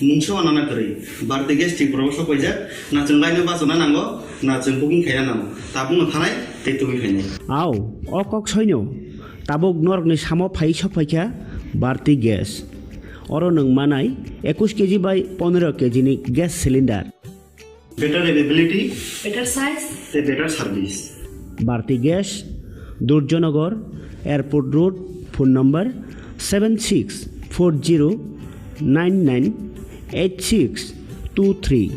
মুংসো আনানা করে বারতে গ্যাস ঠিক প্রবশ কইজা না जों লাইনে বাজনা নাঙ্গো না जों বুকিং খাইয়া নাম তাবুং থানায় তে তুমি খাইনাই আও অকক সৈন্য তাবুক নরকনি সামো ফাই সফাইখা বারতি গ্যাস অর নং মানাই 21 কেজি বাই 15 কেজি नि gas cylinder better availability, better size তে better service. Bharti gas, Durjannagar airport road, phone number 7640998623।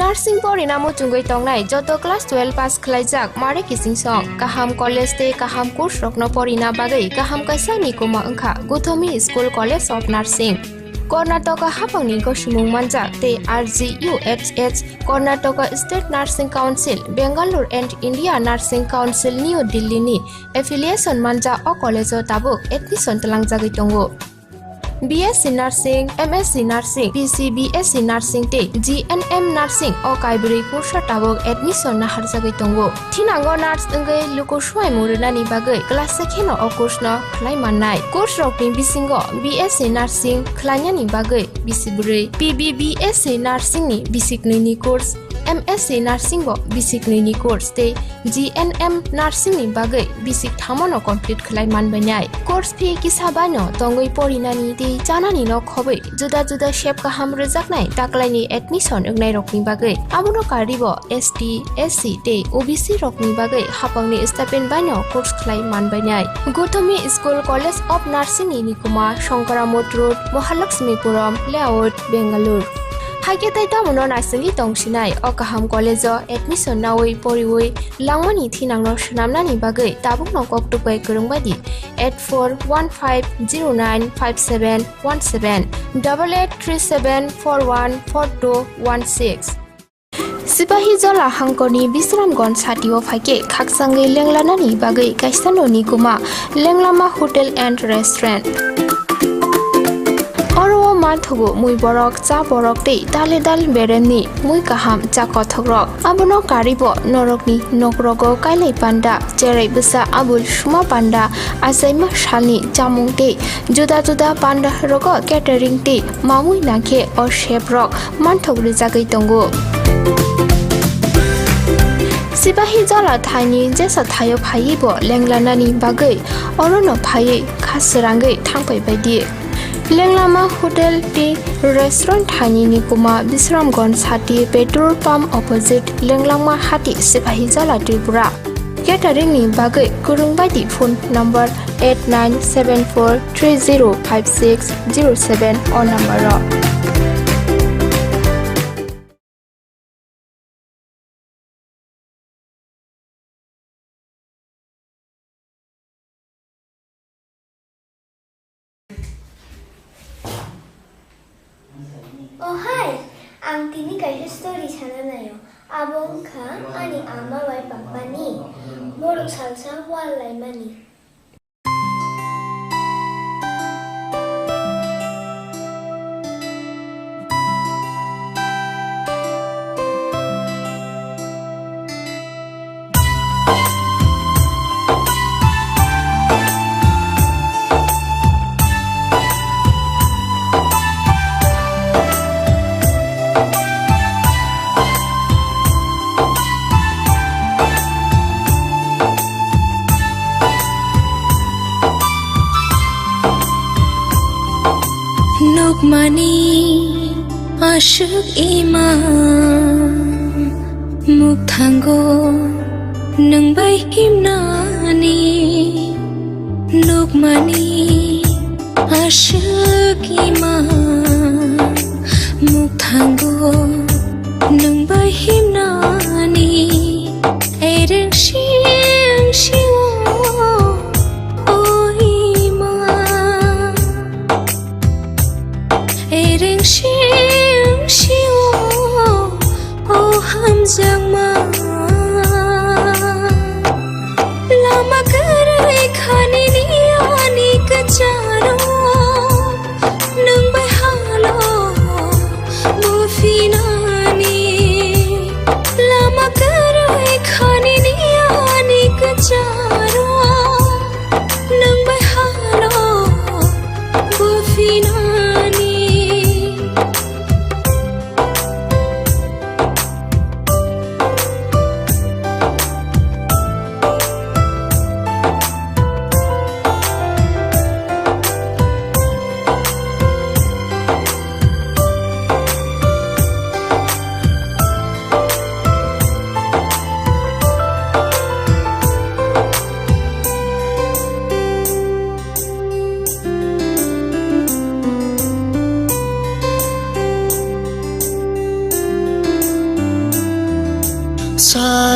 Nursing परिणामो चुंगै तंगनाय जतो क्लास 12 पास खलाइजाक मारे किसिं सं काहाम कलेज ते काहाम कोर्स रखनो परिना बागै काहाम काisa निकुमा अंखा Gautami school college of nursing Karnataka हाफांनि गसुमुं मानजाक ते RGUHH Karnataka state nursing council Bengaluru and India nursing council new दिल्लीनि एफिलिएशन मानजा अ कलेज ताबुक एडमिशन तलांजागै दंगो। BSc Nursing, MSc Nursing, BSc Nursing te GNM Nursing o kaibri kursa tabok admission na harjagai tongo. Thinango nurse engai luko swai murunani bagai class sekheno o course no khlai mannai. Course rokni bisingo BSc Nursing khlainyani bagai bisiburi PBBSc Nursing ni bisiknini course, MSc Nursing bo bisiknini course te GNM Nursing ni bagai bisik thamono complete khlai manbainai. Course fee kisabano tongoi porinani te janani no khobai juda juda shape kaham rejaknai taklaini admission engnai rokni bagai abuno karibo ST SC te OBC rokni bagai hapangni stipend baino course khlai manbainai. Gothami School College of Nursing ni Nikuma Shankaramot Road, Mahalakshmipuram Layout, Bengaluru. Haiketai tamuno nasengi tongsinai o kaham college admission nawi poriwi langmani thinangno shnamnani bagai tabuk nokok tupai kurungbadi 8415095717 8837414216 Sipahi Jola Hangkoni Bisramgon Satio Fake Kaksangi Lenglanani Bagai Kaisano Nikuma Lenglama Hotel and Restaurant Oro Mathugo Mui Borok Cha Borok Te Daledal Beremni Mui Kaham Cha Kothogrok Abono Karibo Norokni Nokrogo Kailai Panda Jerai Busa Abul Shuma Panda Asaima Shalni Jamung Te Juda Juda Panda Rogo Catering Te Mamui Nake or Chef Rock Manthog Rizagai Tongo Sipahi Jola Thaini Jesa Thayo Phaibo Lenglanani Bagai Orono Phai Khasrangai Thangpai Baidi Lenglama Hotel Tea Restaurant Thaini Nikuma Bisramgon Sati Petrol Pump Opposite Lenglama Hati Sipahi Jola Tripura Catering ni Bagai Kurungbadi phone number 8974305607 or number Oh hi, ang tini kayo story sana na yo. Abong ka ani ama wai papa ni. Morok salsa walay mani. Mani ashuk imam mukthango nang bai himnani nukmani ashuk imam mukthango nang bai himnani ereng shing shiwo Ereng shing shiwo oh hamjang ma lama karai khani ni ani kacharo nang bai halo bufinani lama karai khani ni ani kacharo nang bai halo bufinani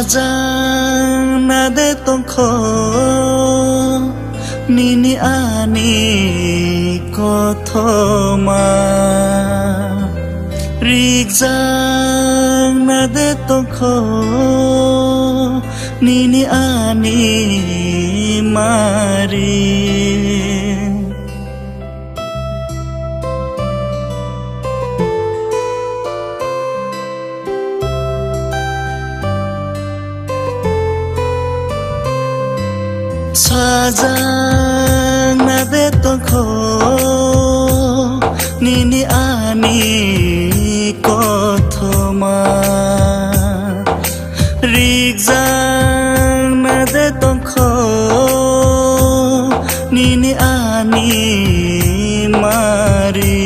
Sajang nade tongkho nini ani kothoma Rigzang nade tongkho nini ani mari Sajang nade tongkho nini ani kothoma Rigzang nade tongkho nini ani mari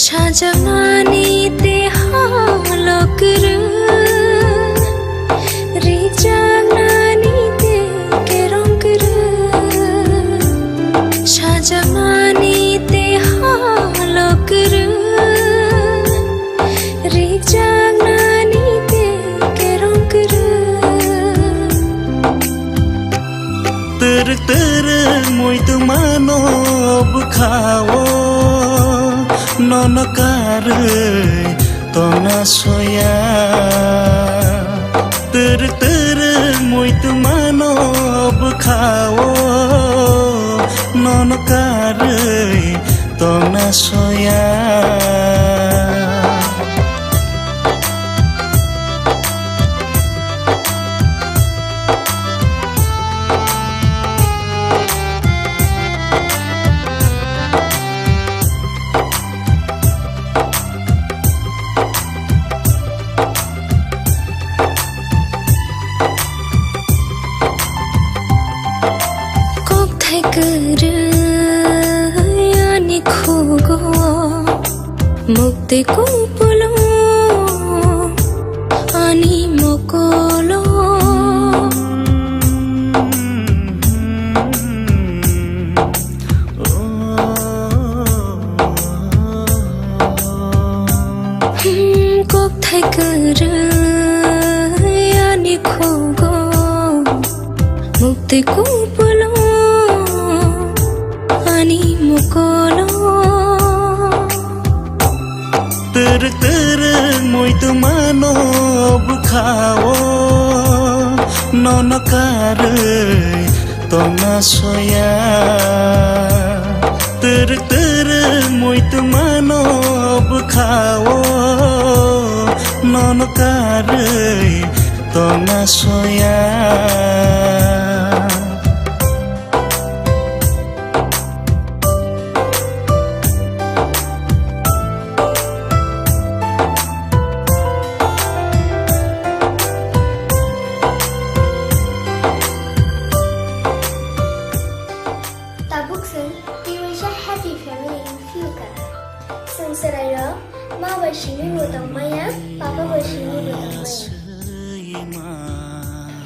Sajang ani te halokru Rigzang Sajamani te halokru ter moi tu manob khawo nonakar tona soya ter moi tu manob khawo nonakar tona soya mukti kupulo ani mokolo kok thai kar ani khogo mukti kupulo ani mokolo ter moi tu manob khawo nonakar tona soya ter moi tu manob khawo nonakar tona soya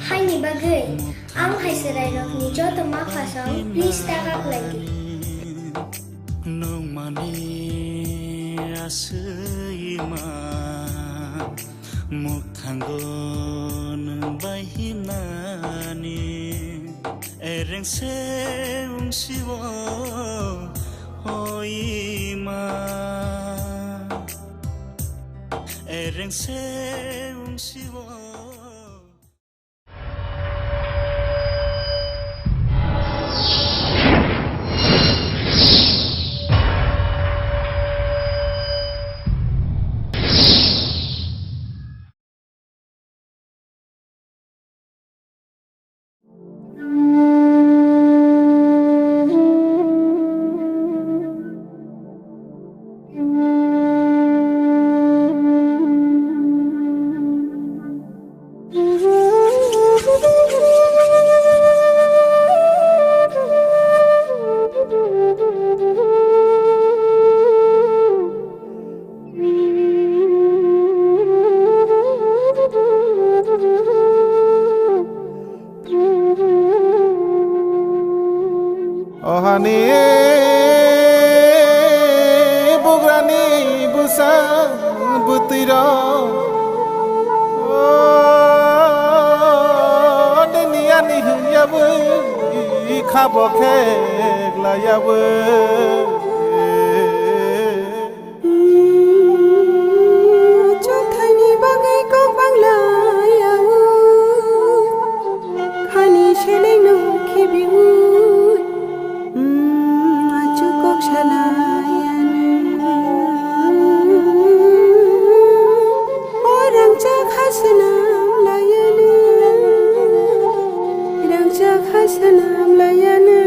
hai ni bagai ang hai serai rok ni jo to ma fasong please tagak lagi nong mani asima mukhango nang bahinani ereng se ungsiwo hoima ereng se ungsiwo ohani bugrani busa butira denia ni yabu khabo khegla yabu chothani bagai ko bangla yabu khani shelei no khibiu Sanam layana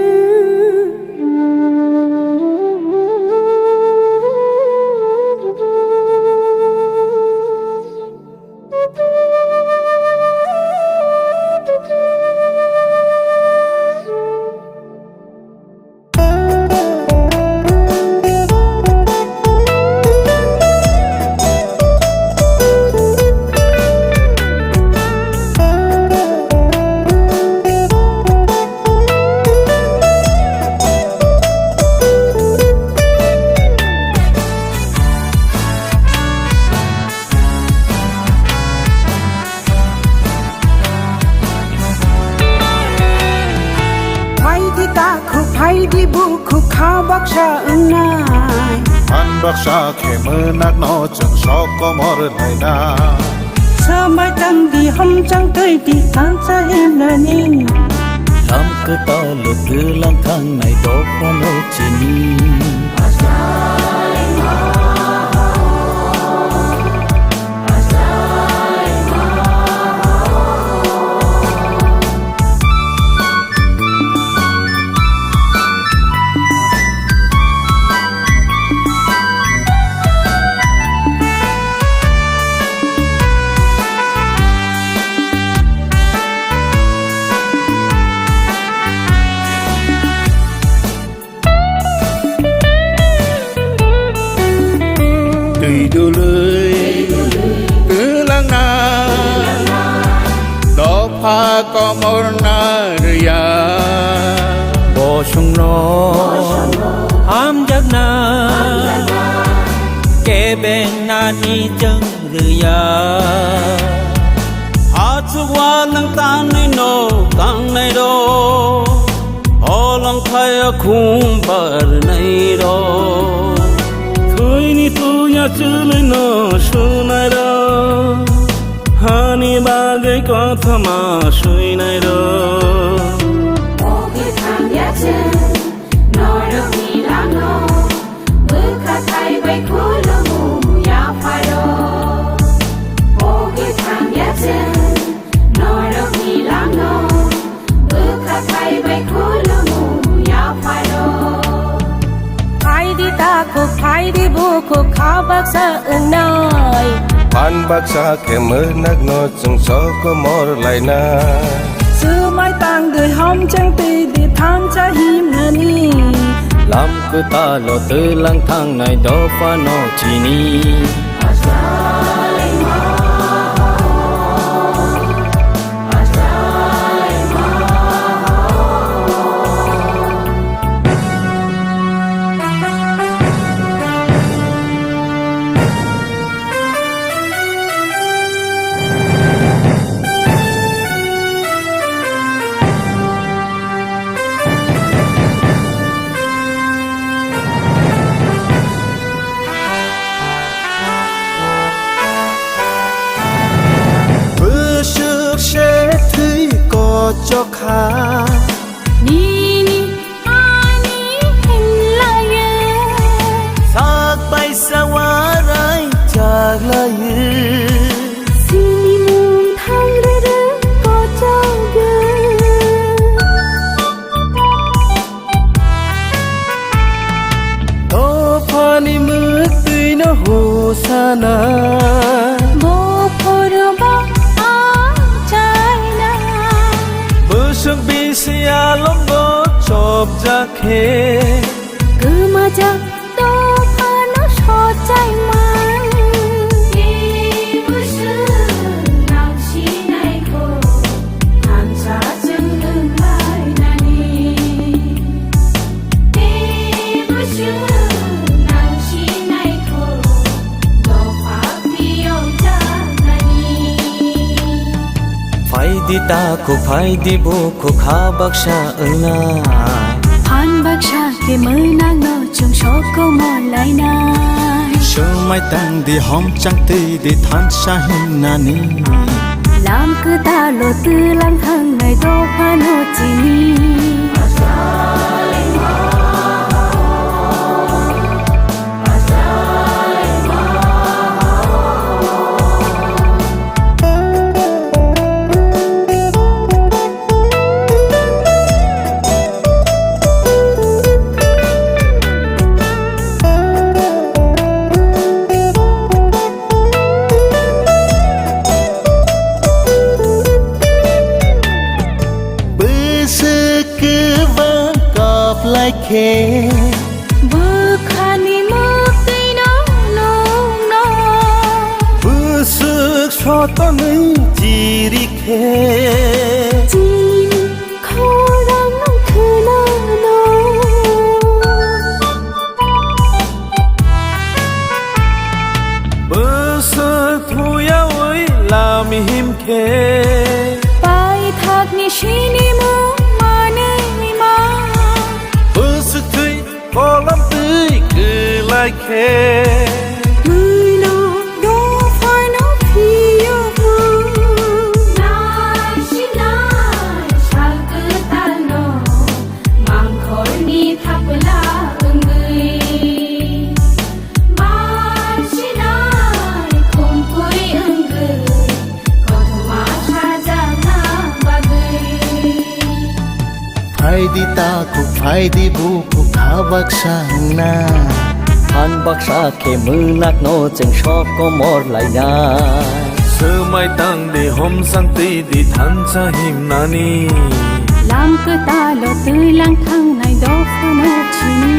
फाइदि बुखु खा बाक्सा नाय मान बाक्सा खेमो नागनो जों सकमर नायना समय तंदि हम चंगै दि कांसा हेमनानि लामखो तालो तुलां थांनाय दफानो चिनि Komornaria Bosungno Hamjagna Kebeng nani jeng ria Hatsukwa nang tanay no tanay do Olang kaya kumbar nay do Tuy ni tuya chulay no sunay do Hani bagai kotha ma suinai ro Oge thamyachen norok nilano Bukha thai bai khulumu ya pharo Oge thamyachen norok nilano Bukha thai bai khulumu ya pharo फाइदि ताको फाइदि बुखु खा बाक्सा नाय Pan baksa खेमो नागनो जों सकमर लायना समय तंदि हम चंगै दि कांसा हेमनानि लामखो तालो तुलां थांनाय दफानो चिनि cho khá Nini ani henlaye Sak bay sawarai chak laye Sini mung thang re re ko chage To pani mukti no hosana Bo phoro ba a china Busuk bisi alombo chop jakhe Guma jak to phano sochai man Ki busu nang sinai ko Hansa jenggung lai nani Ki busu nang sinai ko Do phapiyong janani Faidi ta ko faidi bo ko kha baksha na Phan baksha ke mernang no chung shoko mo lai nai Shumai tang di hom chang ti di than sa hin nani Lam cứ ta lo tư lang thang ngày do phano chini khe Bukhani mukti no no no Busuk shotani jiri khe Jin khorang khuna no Busuk thuya oi lam him khe Pai thak ni shini mu mane ma Faidi buku kabak sana Han baksa ke munak no cheng shop ko mor lai na Semai tang di hom santi di than cha him nani Lam ke talo tu lang thang nai do phano chini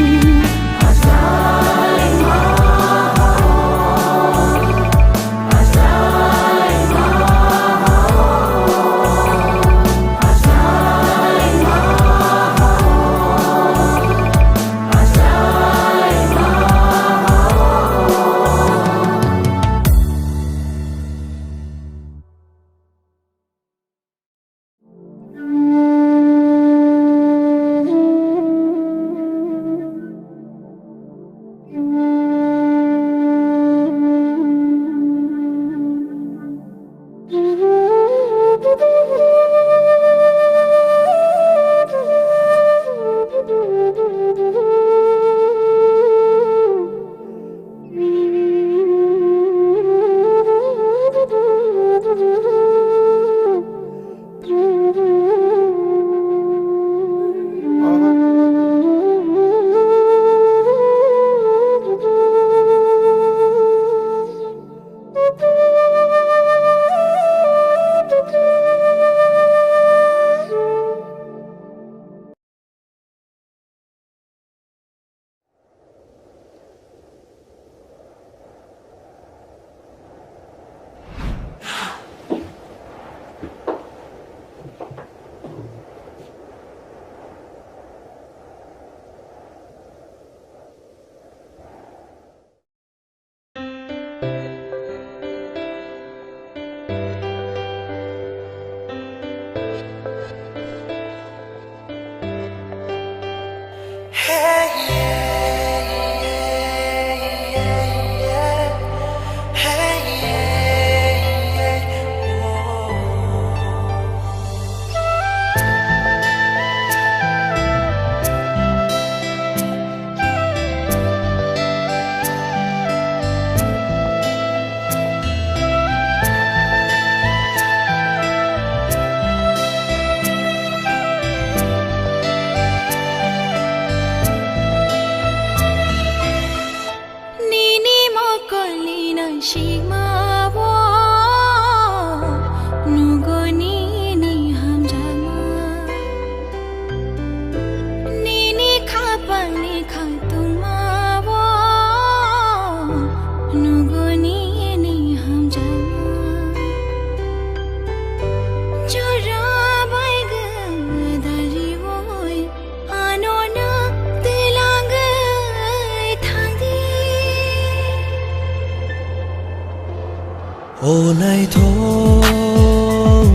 Onai thong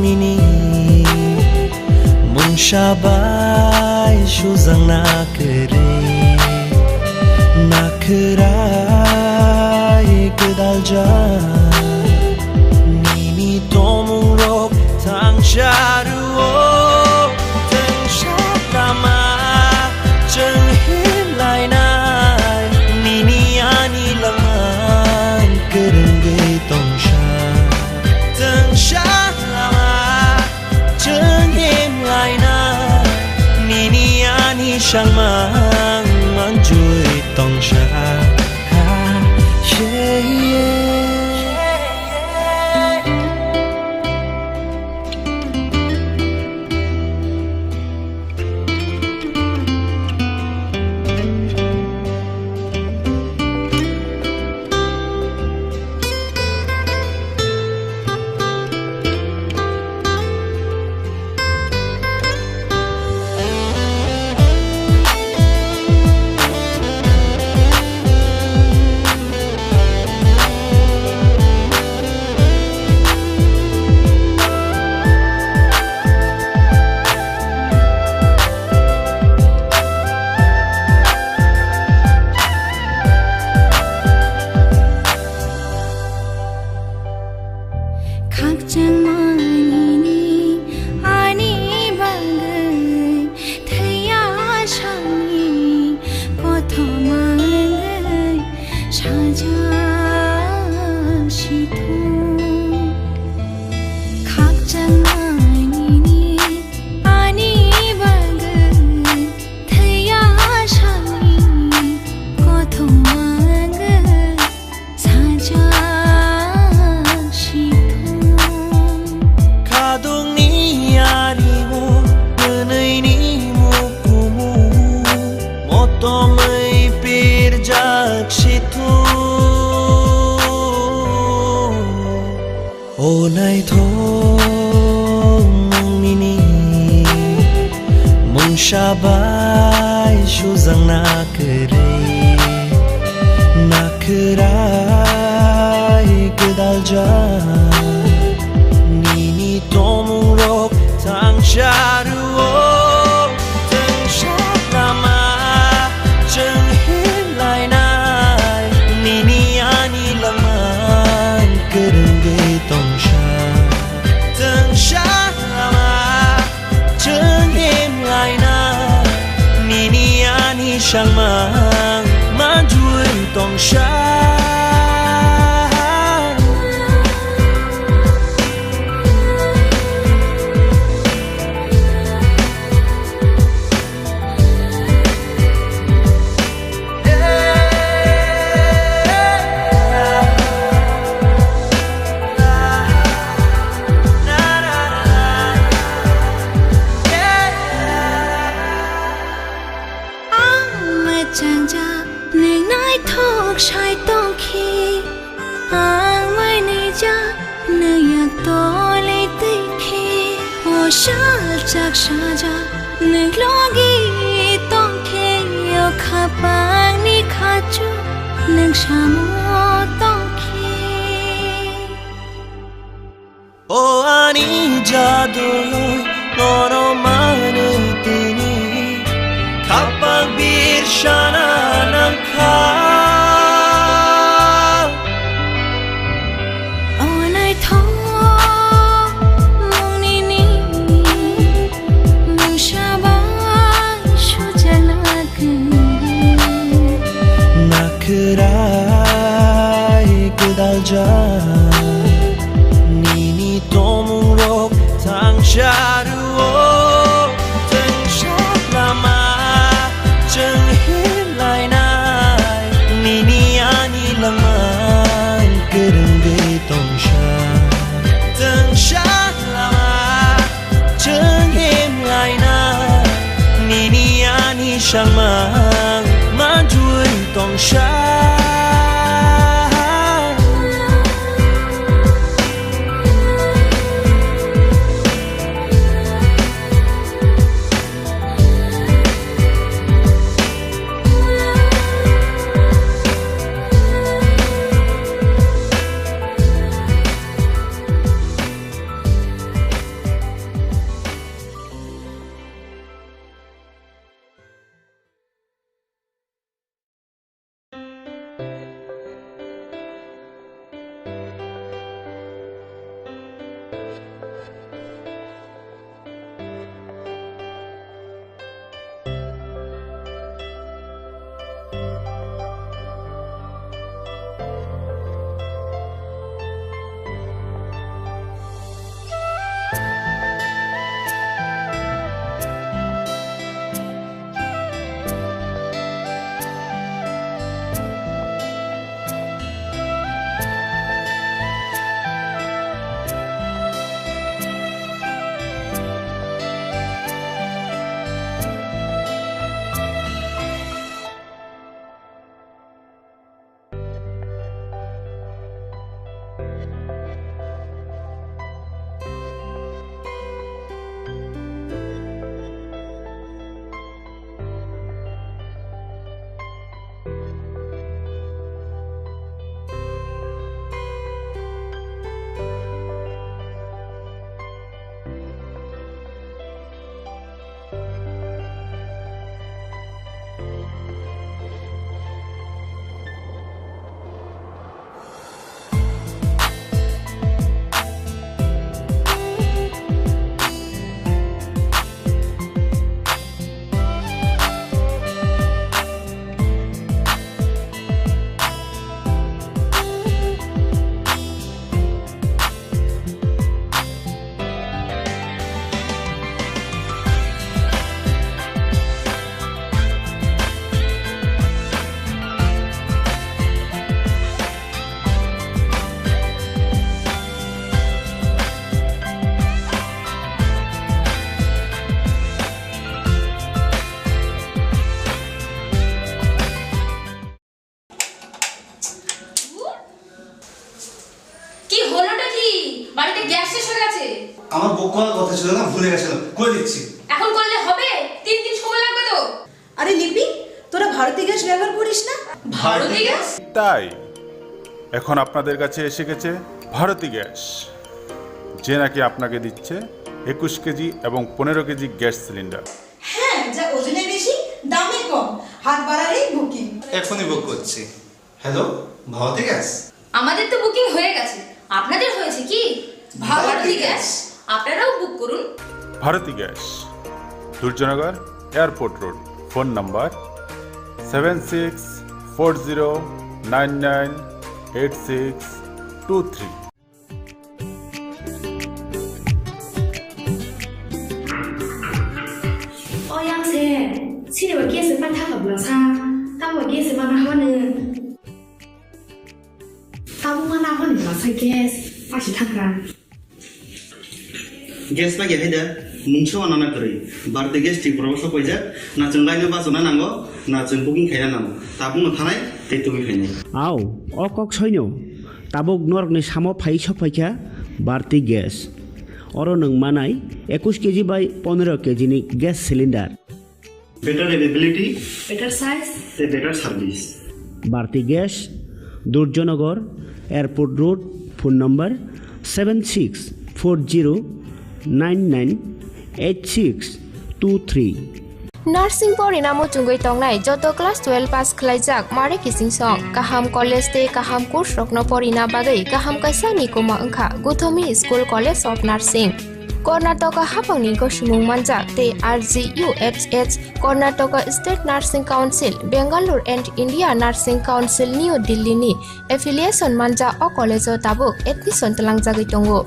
nini mung shabai shuzang nakrai kedalja nini tomung rok tang sharuo tang shatama cheng hin lai nai nini ani lamang kerengge tong sha tang shalama cheng hin lai nai nini ani shang mang man jui tong sha sabai shuzang nakrai kedalja nini tomung rok tang sharuo tang shalama cheng hin lai nai nini ani lamang kerenge tong sha tang shalama cheng hin lai nai nini ani shang mang man juin tong shaจากชาจาหนึ่งโลกีต้องเคยขับปังนี่ขาจูหนึ่งชาโมต้องเคโออานิจาดูโนโนมานุตินีขับปังบีรชานานังคาnini tomung rok tang sharuo tang shalama cheng hin lai nai nini ani lamang kerenge tong sha tang shalama cheng hin lai nai nini ani shang mang man juin tong sha আমার বুক করার কথা ছিল না, ভুলে গেছিলাম, করে দিচ্ছি। এখন করলে হবে? 3 দিন আরে লিপি, তোরা ভারতী গ্যাস ব্যবহার করিস না? ভারতী গ্যাস? তাই এখন আপনাদের কাছে এসে গেছে ভারতী গ্যাস, যে নাকি আপনাকে দিচ্ছে 21 কেজি এবং 15 কেজি গ্যাস সিলিন্ডার। হ্যাঁ, যা ওজনে বেশি, দামে কম, হাত বাড়ালেই বুকিং। এখনই বুক করছি। Hello, Bharati gas? আমাদের তো বুকিং হয়ে গেছে, আপনাদের হয়েছে কি? ভারতী গ্যাস, আপনারাও বুক করুন। Bharti gas, Durjannagar, airport road. Phone number 7640998623। Oyang se, sini wa gie se ban ta ga sa, ta wa gie se mana ho ne. Ta bu mana ho ne la sa gas, pa shi ta ga. Gas লাগে হাইদা মুংছো আনানা করে বারতে gas ঠিক প্রবাস কইজা না जों লাইনে বাসনা নাঙ্গো না जों বুকিং খাইনা নামো তা বুনো থানাই তে তুমি খাইনি আও অকক সৈন্য তাবক নরকনি সামো ফাই সফাইখা বারতি গ্যাস অর নং মানাই 21 কেজি বাই 15 কেজি নি gas cylinder better availability Better size, তে better service Bharti gas Durjannagar airport road phone number 7640998623। Nursing परिणामो चुंगै तंगनाय जत क्लास 12 पास खलाइजाक मारे किसिं सं काहाम कलेज ते काहाम कोर्स रखनो परिना बागै काहाम कायसा निकोमा अंखा Gautami school college of nursing Karnataka हाफांनि गसुमुं मानजाक ते RGUHH Karnataka state nursing council Bengaluru and India nursing council new दिल्लीनि एफिलिएशन मानजा अ कलेजो ताबुक एडमिशन तलांजागै दंगो।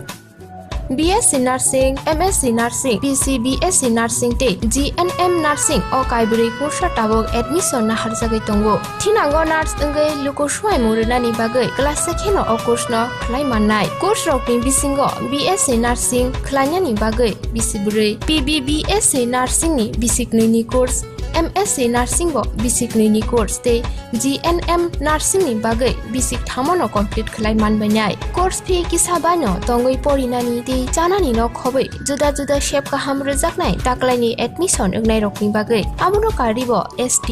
BSc Nursing, MSc Nursing, BSc Nursing te GNM Nursing o kaibri kursa tabok admission na harjagai tongo. Thinango nurse engai lukosuai murunani bagai class sekheno o course no khlai mannai. Course rokni bisingo BSc Nursing khlainani bagai bisiburi, PBBSc Nursing ni bisiknui ni course, MSc Nursing bo bisiknui ni course te GNM Nursing ni bagai bisik thamono complete khlai manbainai. Course fee kisabano tongoi porinani te janani no khobai juda juda shape kaham rejaknai taklaini admission engnai rokni bagai amono karibo ST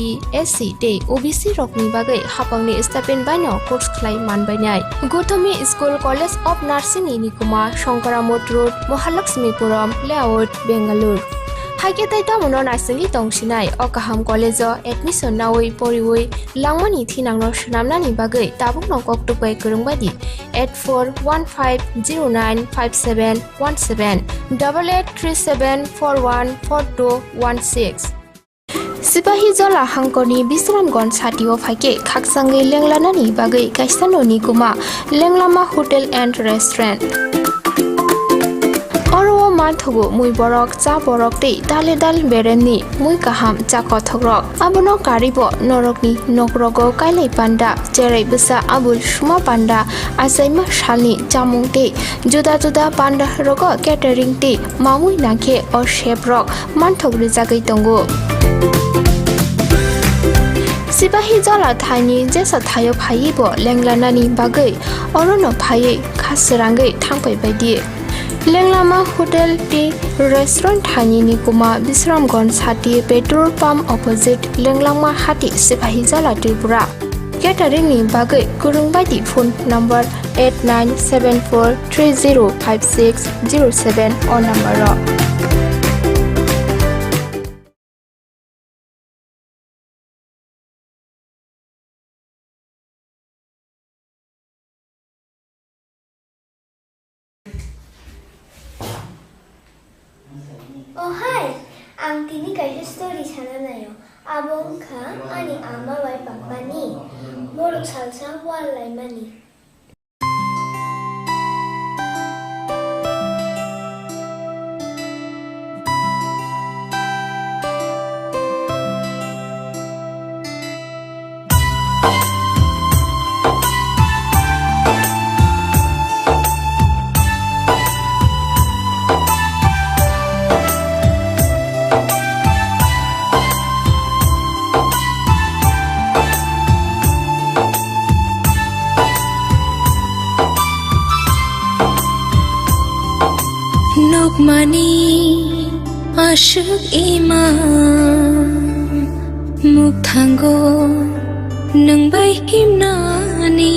SC te OBC rokni bagai hapangni stipend baino course khlai manbainai. Gautomi School College of Nursing ni nikuma Shankaramot Road, Mahalakshmipuram Layout, Bengaluru. Haiketai tamono narsing tongsinai o kaham college admission nawoi poriwoi langmani thinangno shnamnani bagai tabuk nongkok tupai kurungbadi 8415095717 8837414216 Sipahi Jola Hangkoni Bisramgons Hatio Fake Kaksangai Lenglanani Bagai Kaisano Nikuma Lenglama Hotel and Restaurant Oro Manthogo Mui Borok Cha Borok Te Dale Dal Bereni Mui Kaham Cha Kothogrok Abono Karibo Norokni Nokrogo Kailai Panda Jerai Busa Abul Shuma Panda Asaima Shalni Jamung Te Juda Juda Panda Rogo Catering Te Mamui Nake or Shape Rock Manthog Rizagai Tongo Sipahi Jola Thani Jesa Thayo Phaibo Lenglanani Bagai Orono Phai Khasirangai Thangpai Baidi Lenglama Hotel Tea Restaurant Thani Nikuma Bisramgons Hati Petrol Pump Opposite Lenglama Hati Sipahi Jola Tripura Catering ni Bagai Kurungbaidi phone number 8974305607 or number Oh hi, ang tini kayo story sana na yo. Abong ka ani ama wai papa ni. Morok salsa walay mani. Lokmani asyik iman Muktango nang bay himnani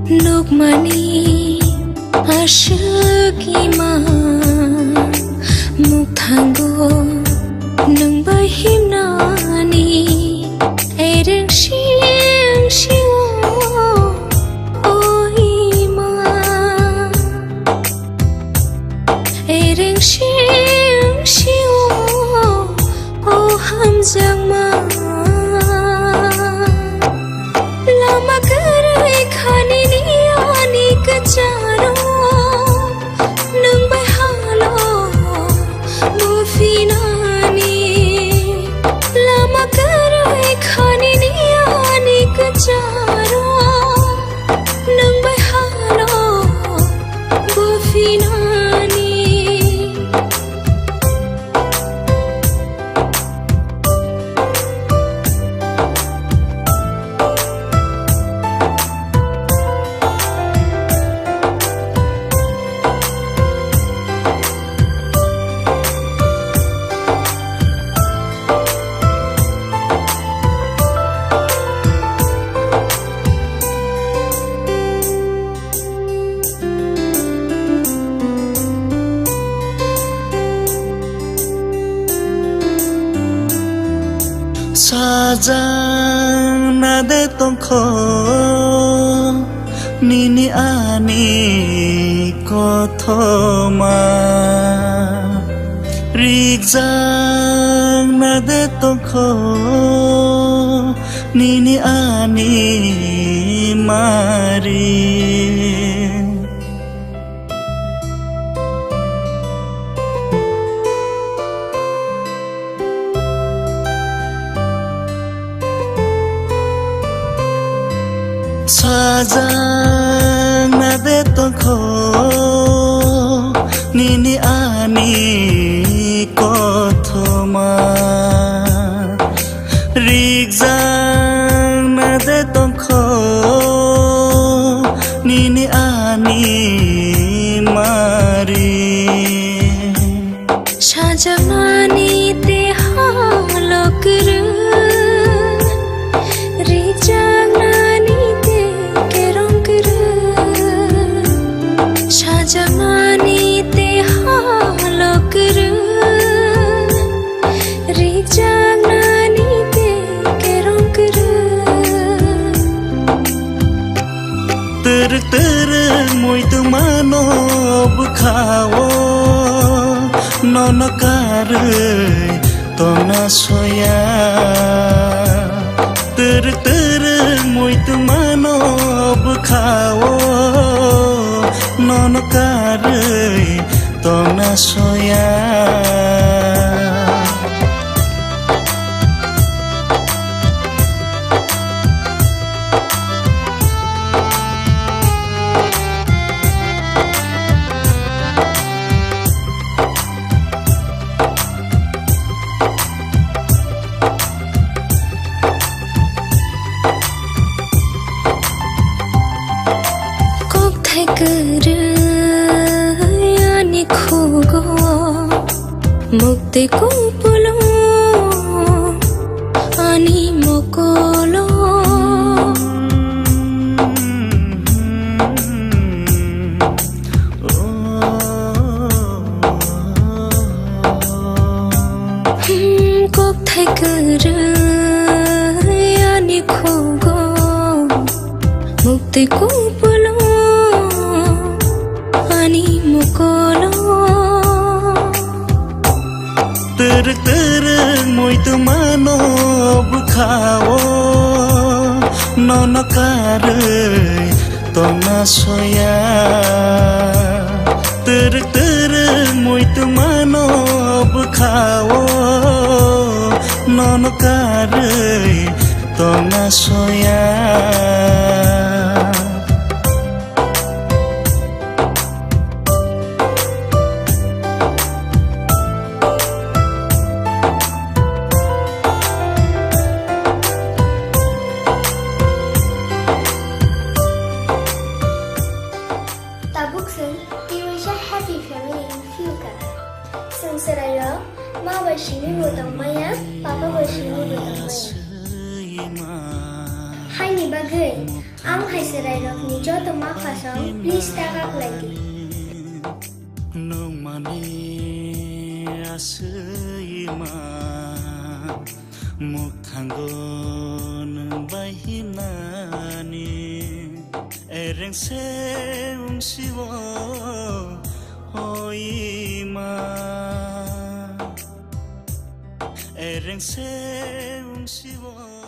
Nukmani ashukima Muktango nang bay himnani Ereng shing shiwo oima Ereng shing shiwo oh hamjang ma Lama karai khani ni ani kacharo Nang bay halo mufinani Lama karai khani ni ani kacharo Nang bay halo mufinani Sajang nade tongko nini ani kothoma Rijang nade tongko nini ani mari Sajang nade tongko nini ani kothoma Rijang nade tongko nini ani mari Sajangani te halokru Rijangani te kerongkru Sajangani te halokru Rijangani te kerongkru Teruk muy tu mano bukhawo nono karei tona soya Teruk muy tu mano bukhawo nono karei tona soya Ani khugo mukti kupulo ani mokolo kok thai kar ani khugo mukti kupulo ani mokolo Teruk muy tu mano bukhawo nono karei tona soya Teruk muy tu mano bukhawo nono karei tona soya Ta bốc sớm, yêu cha happy family in Fuga. Sừng hangserayo ma bersini botong maya papa bersini botong maya hai ni bagai ang hangserayo ni joto ma fasong please takak lagi nung mani asima mukhanggo nung bahimani ereng seung siwo hoima ereng seung siwo